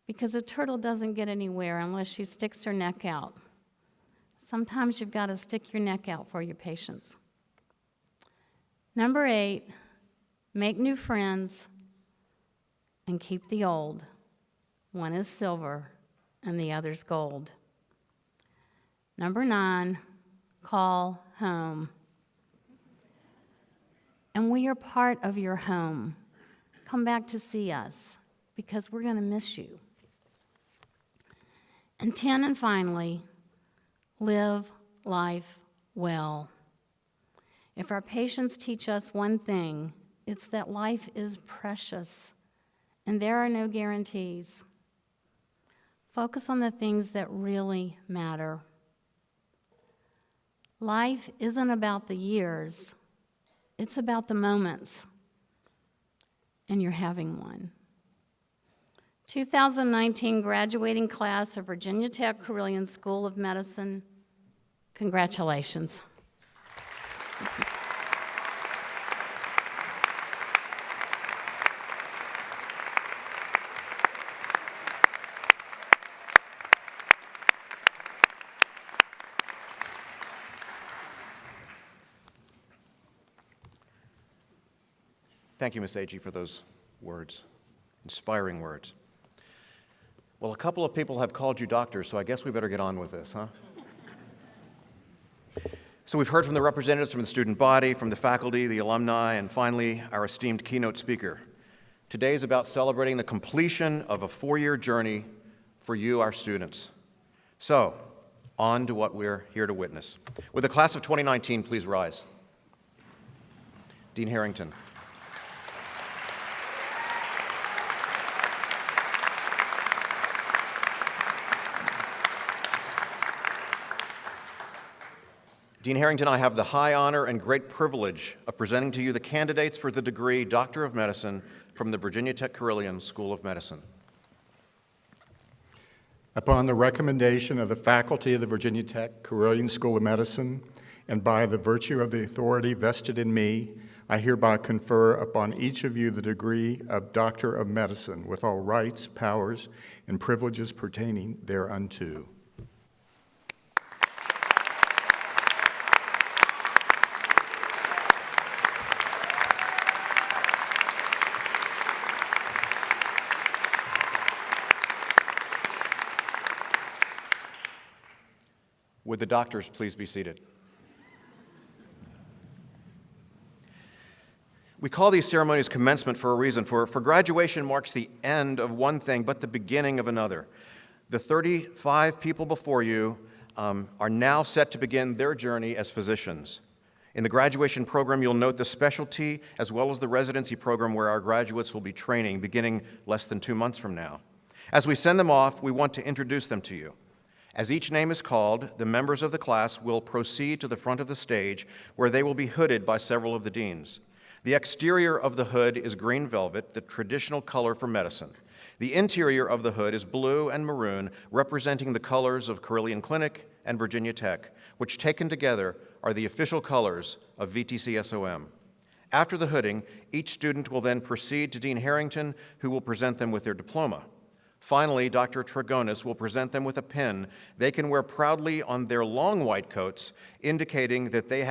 Because a turtle doesn't get anywhere unless she sticks her neck out. Sometimes you've got to stick your neck out for your patients. Number 8, make new friends and keep the old. One is silver and the other's gold. Number 9, call home. And we are part of your home. Come back to see us because we're going to miss you. And 10, and finally, live life well. If our patients teach us one thing, it's that life is precious and there are no guarantees. Focus on the things that really matter. Life isn't about the years, it's about the moments, and you're having one. 2019 graduating class of Virginia Tech Carilion School of Medicine, congratulations. Thank you, Ms. Agee, for those words, inspiring words. Well, a couple of people have called you doctor, so I guess we better get on with this, huh? So we've heard from the representatives from the student body, from the faculty, the alumni, and finally, our esteemed keynote speaker. Today is about celebrating the completion of a 4-year journey for you, our students. So, on to what we're here to witness. With the class of 2019, please rise. Dean Harrington. Dean Harrington, I have the high honor and great privilege of presenting to you the candidates for the degree Doctor of Medicine from the Virginia Tech Carilion School of Medicine. Upon the recommendation of the faculty of the Virginia Tech Carilion School of Medicine, and by the virtue of the authority vested in me, I hereby confer upon each of you the degree of Doctor of Medicine with all rights, powers, and privileges pertaining thereunto. Would the doctors please be seated? We call these ceremonies commencement for a reason, for graduation marks the end of one thing but the beginning of another. The 35 people before you are now set to begin their journey as physicians. In the graduation program, you'll note the specialty as well as the residency program where our graduates will be training beginning less than 2 months from now. As we send them off, we want to introduce them to you. As each name is called, the members of the class will proceed to the front of the stage where they will be hooded by several of the deans. The exterior of the hood is green velvet, the traditional color for medicine. The interior of the hood is blue and maroon, representing the colors of Carilion Clinic and Virginia Tech, which taken together are the official colors of VTC-SOM. After the hooding, each student will then proceed to Dean Harrington, who will present them with their diploma. Finally, Dr. Trigonis will present them with a pin they can wear proudly on their long white coats, indicating that they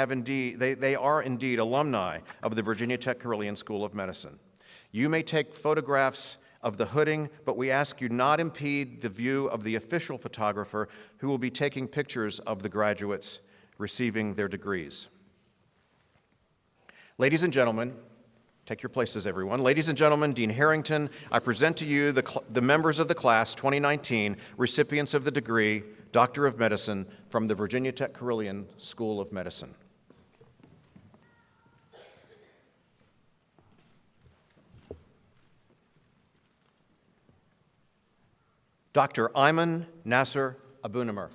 are indeed alumni of the Virginia Tech Carilion School of Medicine. You may take photographs of the hooding, but we ask you not impede the view of the official photographer who will be taking pictures of the graduates receiving their degrees. Ladies and gentlemen, take your places, everyone. Ladies and gentlemen, Dean Harrington, I present to you the members of the class 2019, recipients of the degree Doctor of Medicine from the Virginia Tech Carilion School of Medicine. Dr. Ayman Nasser Abunimur.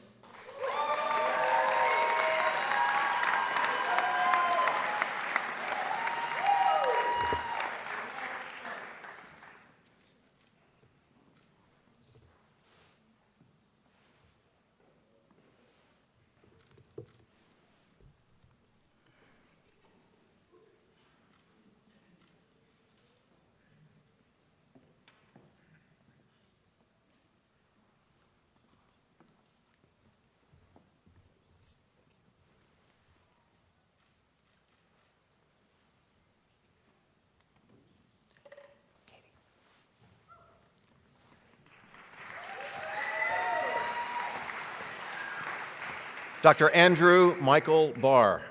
Dr. Andrew Michael Barr.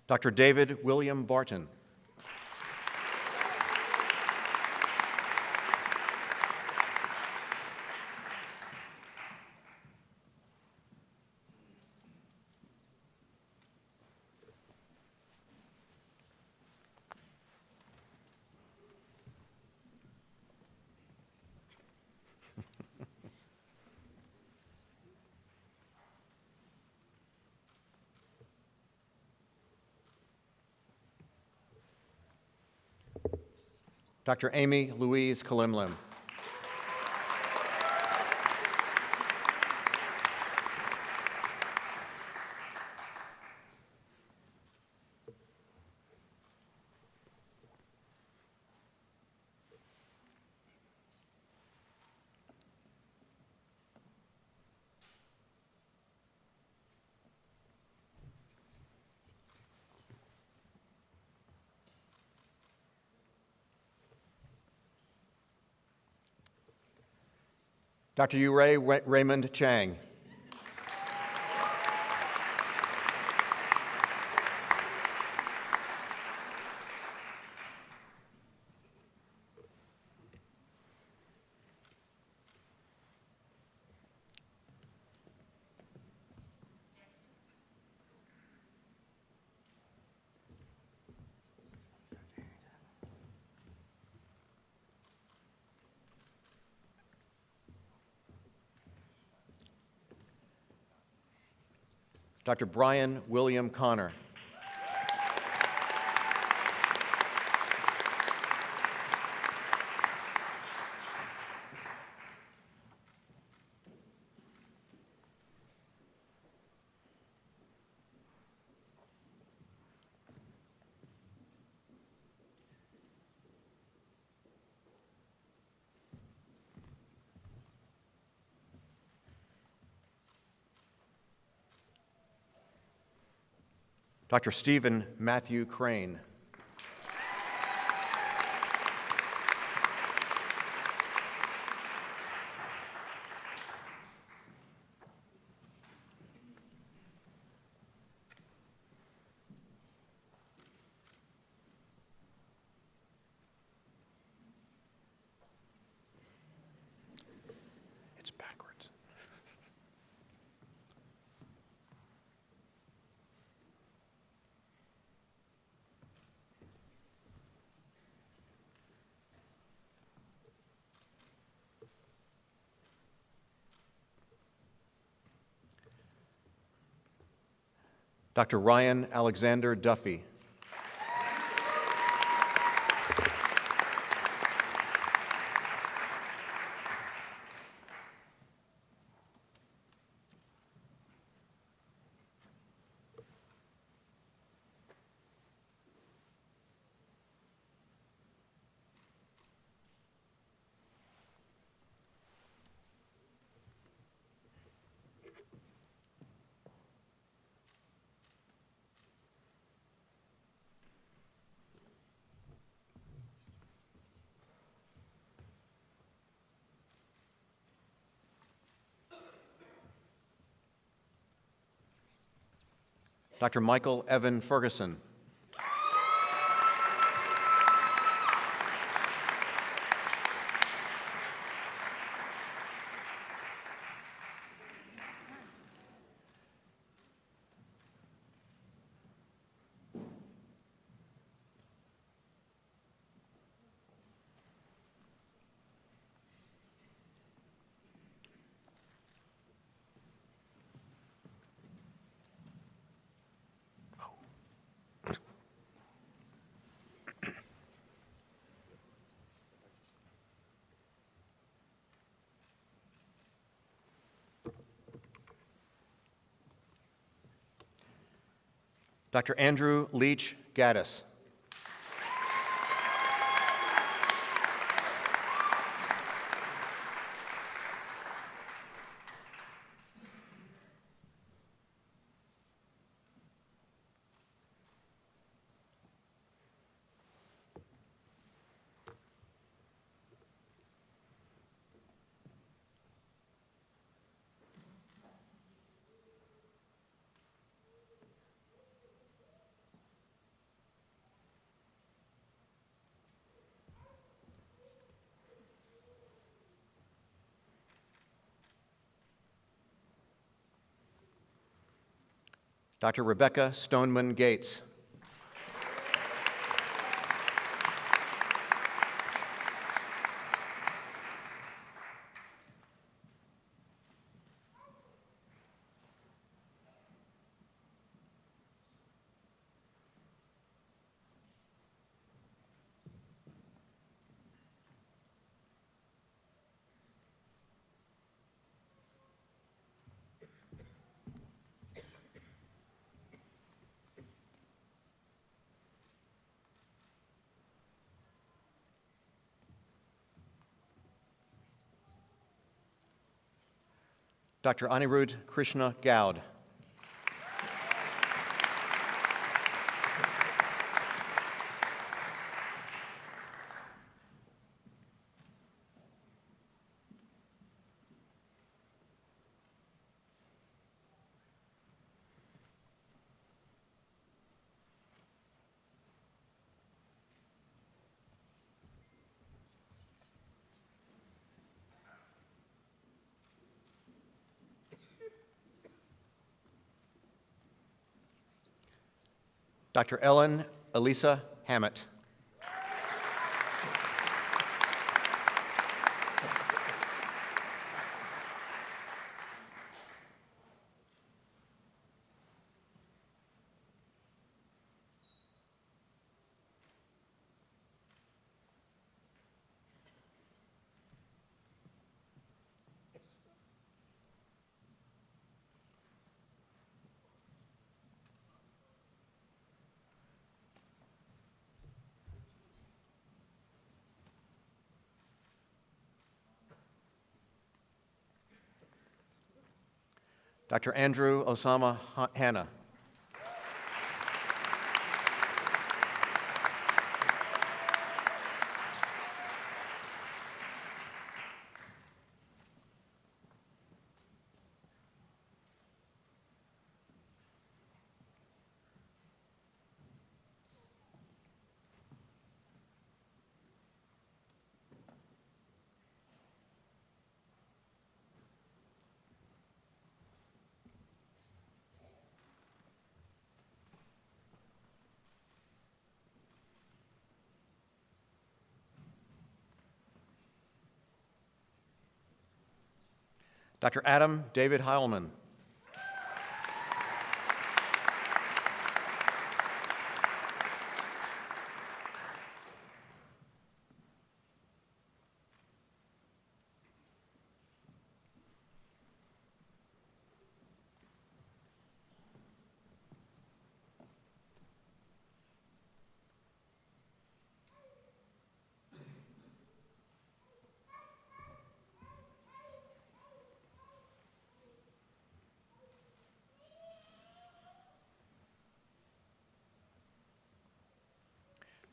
Dr. David William Barton. Dr. Amy Louise Kalimlim. Dr. Yu-Ray Raymond Chang. Dr. Brian William Connor. Dr. Stephen Matthew Crane. It's backwards. Dr. Ryan Alexander Duffy. Dr. Michael Evan Ferguson. Dr. Andrew Leach Gaddis. Dr. Rebecca Stoneman Gates. Dr. Anirudh Krishna Goud. Dr. Ellen Elisa Hammett. Dr. Andrew Osama Hanna. Dr. Adam David Heilman.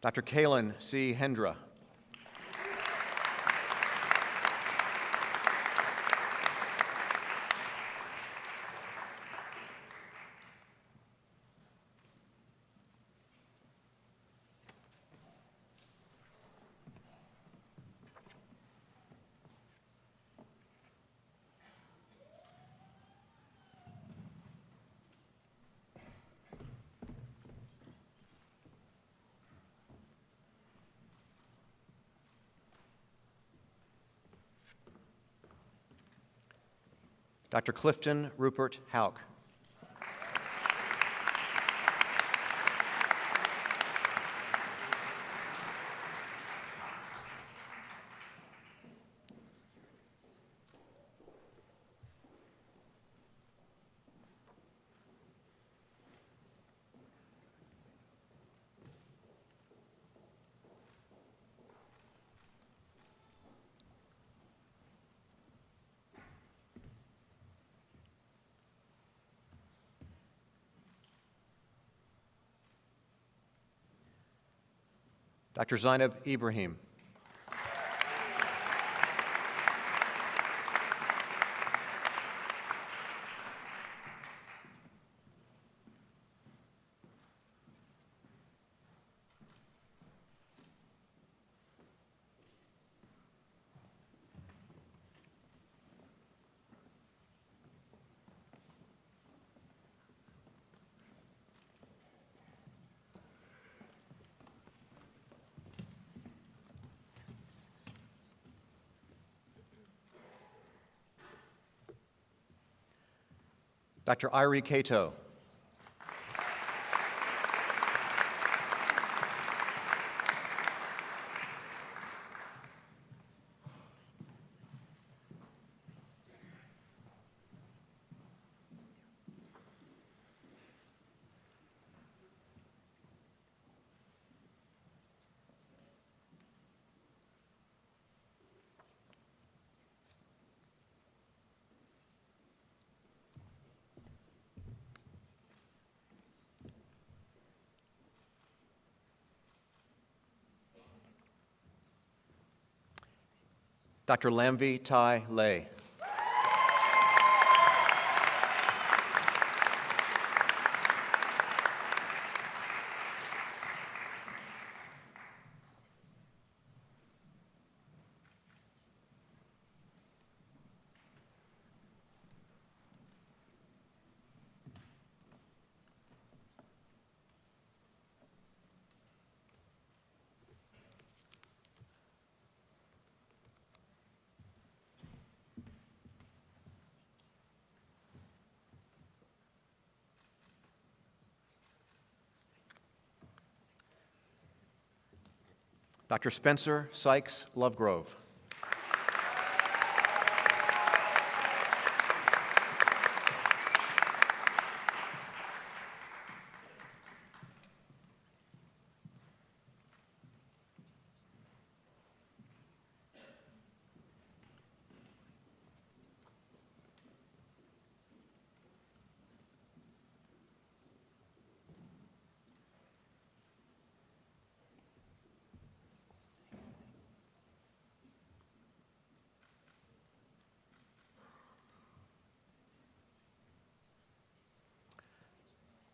Dr. Kalen C. Hendra. Dr. Clifton Rupert Hauk. Dr. Zainab Ibrahim. Dr. Irie Cato. Dr. Lamvi Tai Lay. Dr. Spencer Sykes Lovegrove.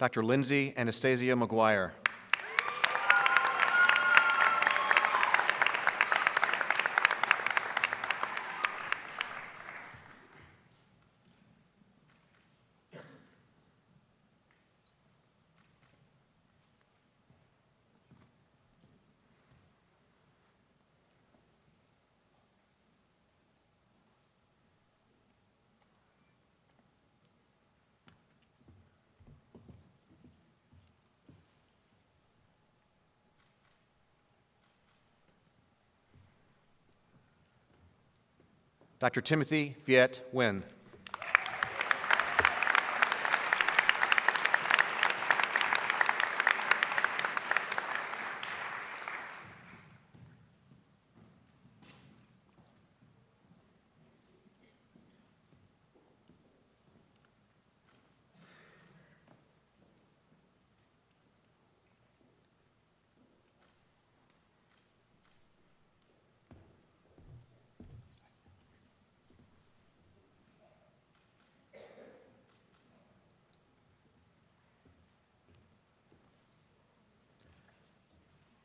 Dr. Lindsay Anastasia McGuire. Dr. Timothy Viet Nguyen.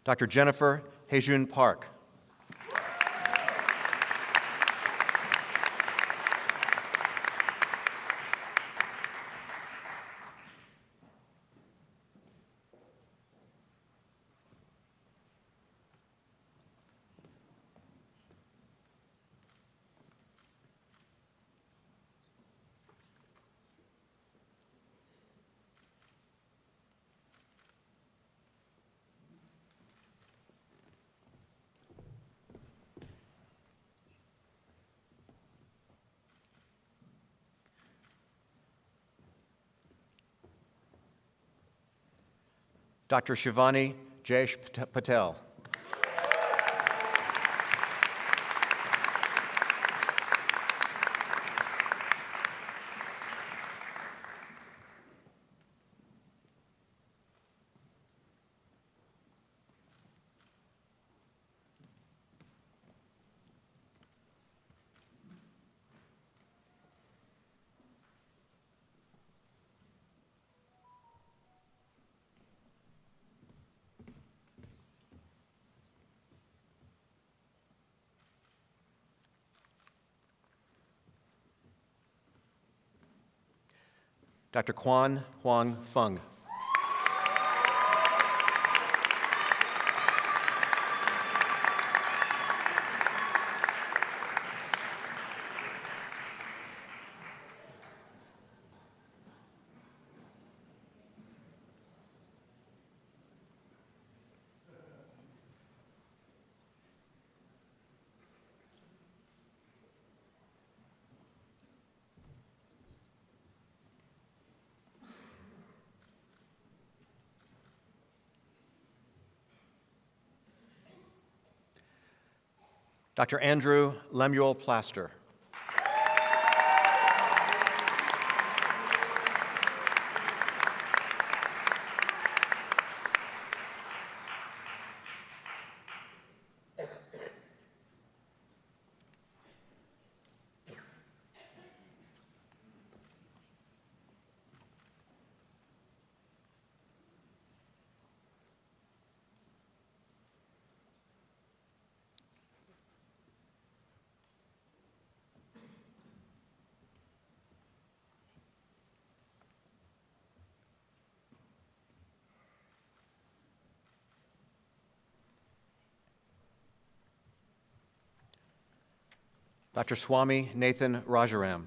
Dr. Jennifer Hejun Park. Dr. Shivani Jayesh Patel. Dr. Quan Huang Feng. Dr. Andrew Lemuel Plaster. Dr. Swami Nathan Rajaram.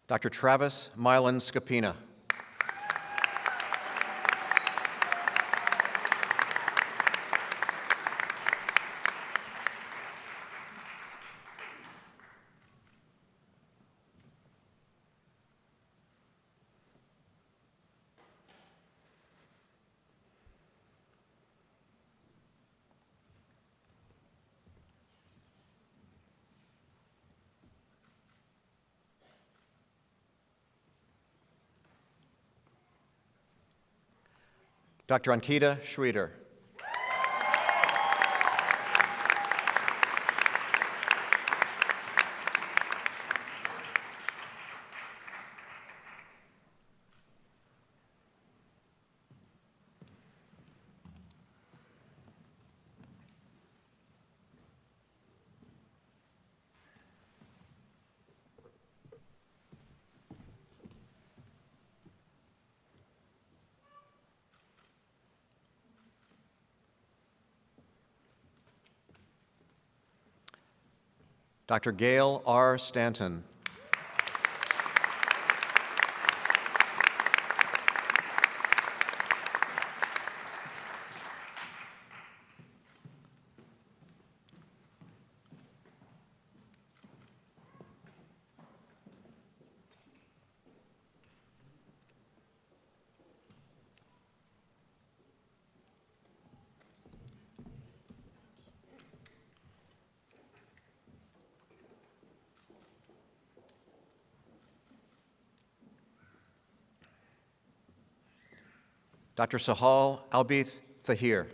Dr. Travis Milan Scapina. Dr. Ankita Schroeder. Dr. Gail R. Stanton. Dr. Sahal Albith Thahir.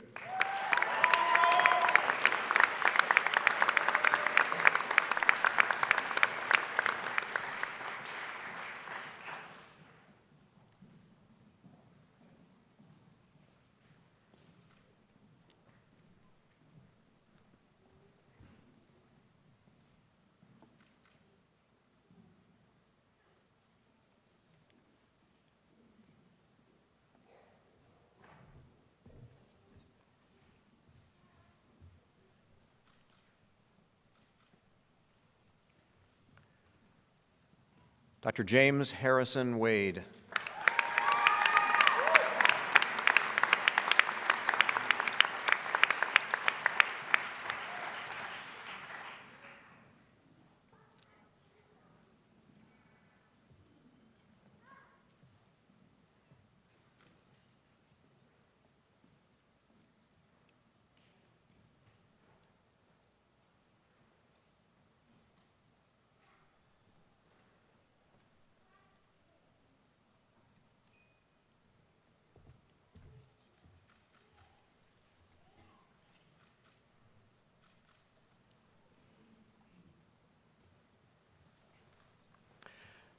Dr. James Harrison Wade.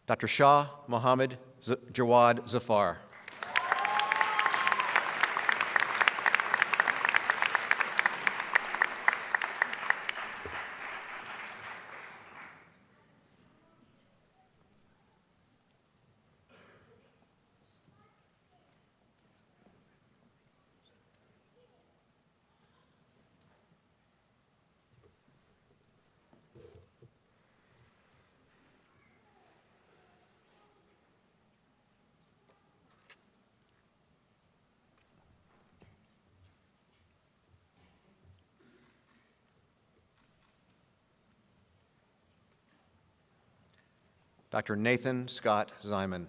Dr. Shah Mohammed Jawad Zafar. Dr. Nathan Scott Zyman.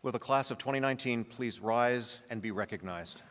Will the class of 2019 please rise and be recognized?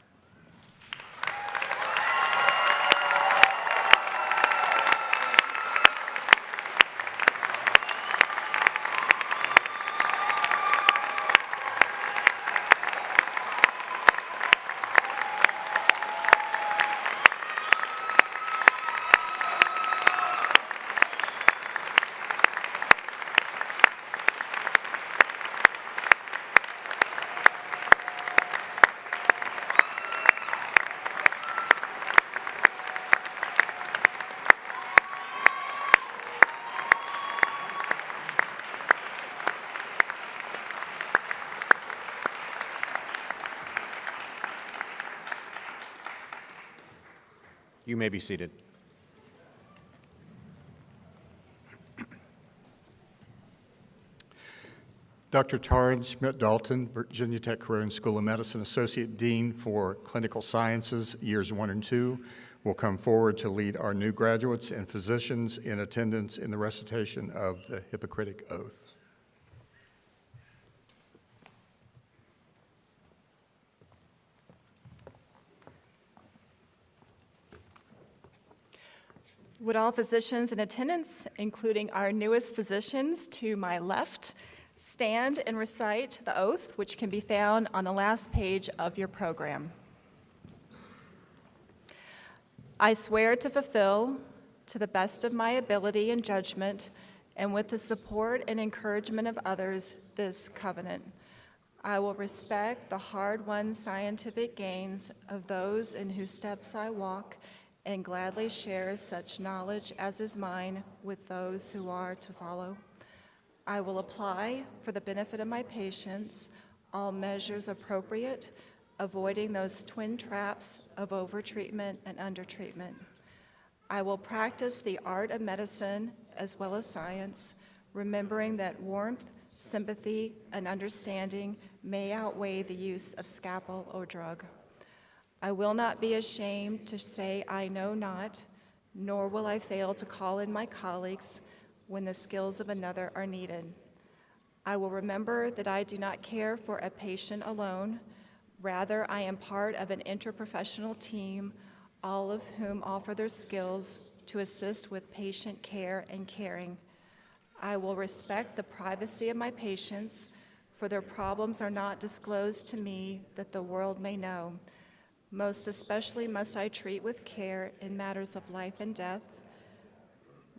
You may be seated. Dr. Taryn Schmidt-Dalton, Virginia Tech Carilion School of Medicine Associate Dean for Clinical Sciences, Years 1 and 2, will come forward to lead our new graduates and physicians in attendance in the recitation of the Hippocratic Oath. Would all physicians in attendance, including our newest physicians to my left, stand and recite the oath, which can be found on the last page of your program. I swear to fulfill, to the best of my ability and judgment, and with the support and encouragement of others, this covenant. I will respect the hard-won scientific gains of those in whose steps I walk, and gladly share such knowledge as is mine with those who are to follow. I will apply, for the benefit of my patients, all measures appropriate, avoiding those twin traps of overtreatment and undertreatment. I will practice the art of medicine as well as science, remembering that warmth, sympathy, and understanding may outweigh the use of scalpel or drug. I will not be ashamed to say I know not, nor will I fail to call in my colleagues when the skills of another are needed. I will remember that I do not care for a patient alone. Rather, I am part of an interprofessional team, all of whom offer their skills to assist with patient care and caring. I will respect the privacy of my patients, for their problems are not disclosed to me that the world may know. Most especially must I treat with care in matters of life and death.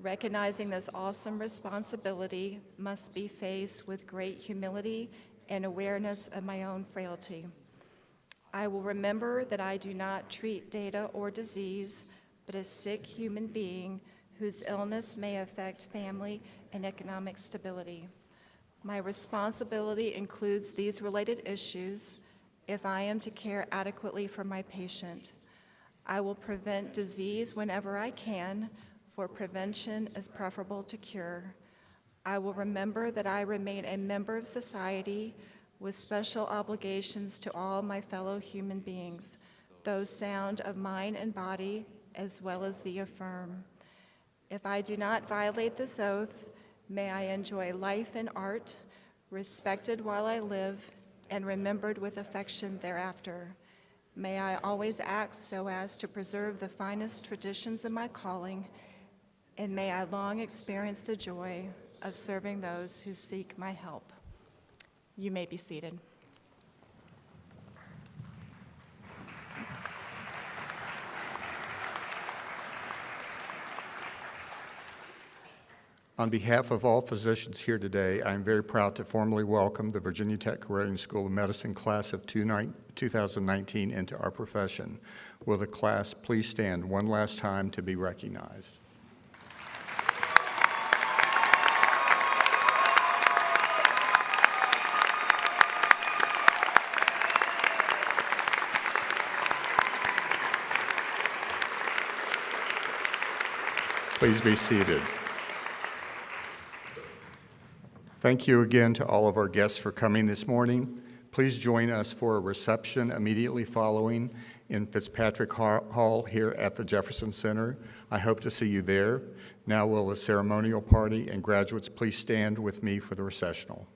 Recognizing this awesome responsibility must be faced with great humility and awareness of my own frailty. I will remember that I do not treat data or disease, but a sick human being whose illness may affect family and economic stability. My responsibility includes these related issues if I am to care adequately for my patient. I will prevent disease whenever I can, for prevention is preferable to cure. I will remember that I remain a member of society with special obligations to all my fellow human beings, those sound of mind and body, as well as the affirm. If I do not violate this oath, may I enjoy life and art, respected while I live, and remembered with affection thereafter. May I always act so as to preserve the finest traditions of my calling, and may I long experience the joy of serving those who seek my help. You may be seated. On behalf of all physicians here today, I am very proud to formally welcome the Virginia Tech Carilion School of Medicine class of 2019 into our profession. Will the class please stand one last time to be recognized? Please be seated. Thank you again to all of our guests for coming this morning. Please join us for a reception immediately following in Fitzpatrick Hall here at the Jefferson Center. I hope to see you there. Now will the ceremonial party and graduates please stand with me for the recessional.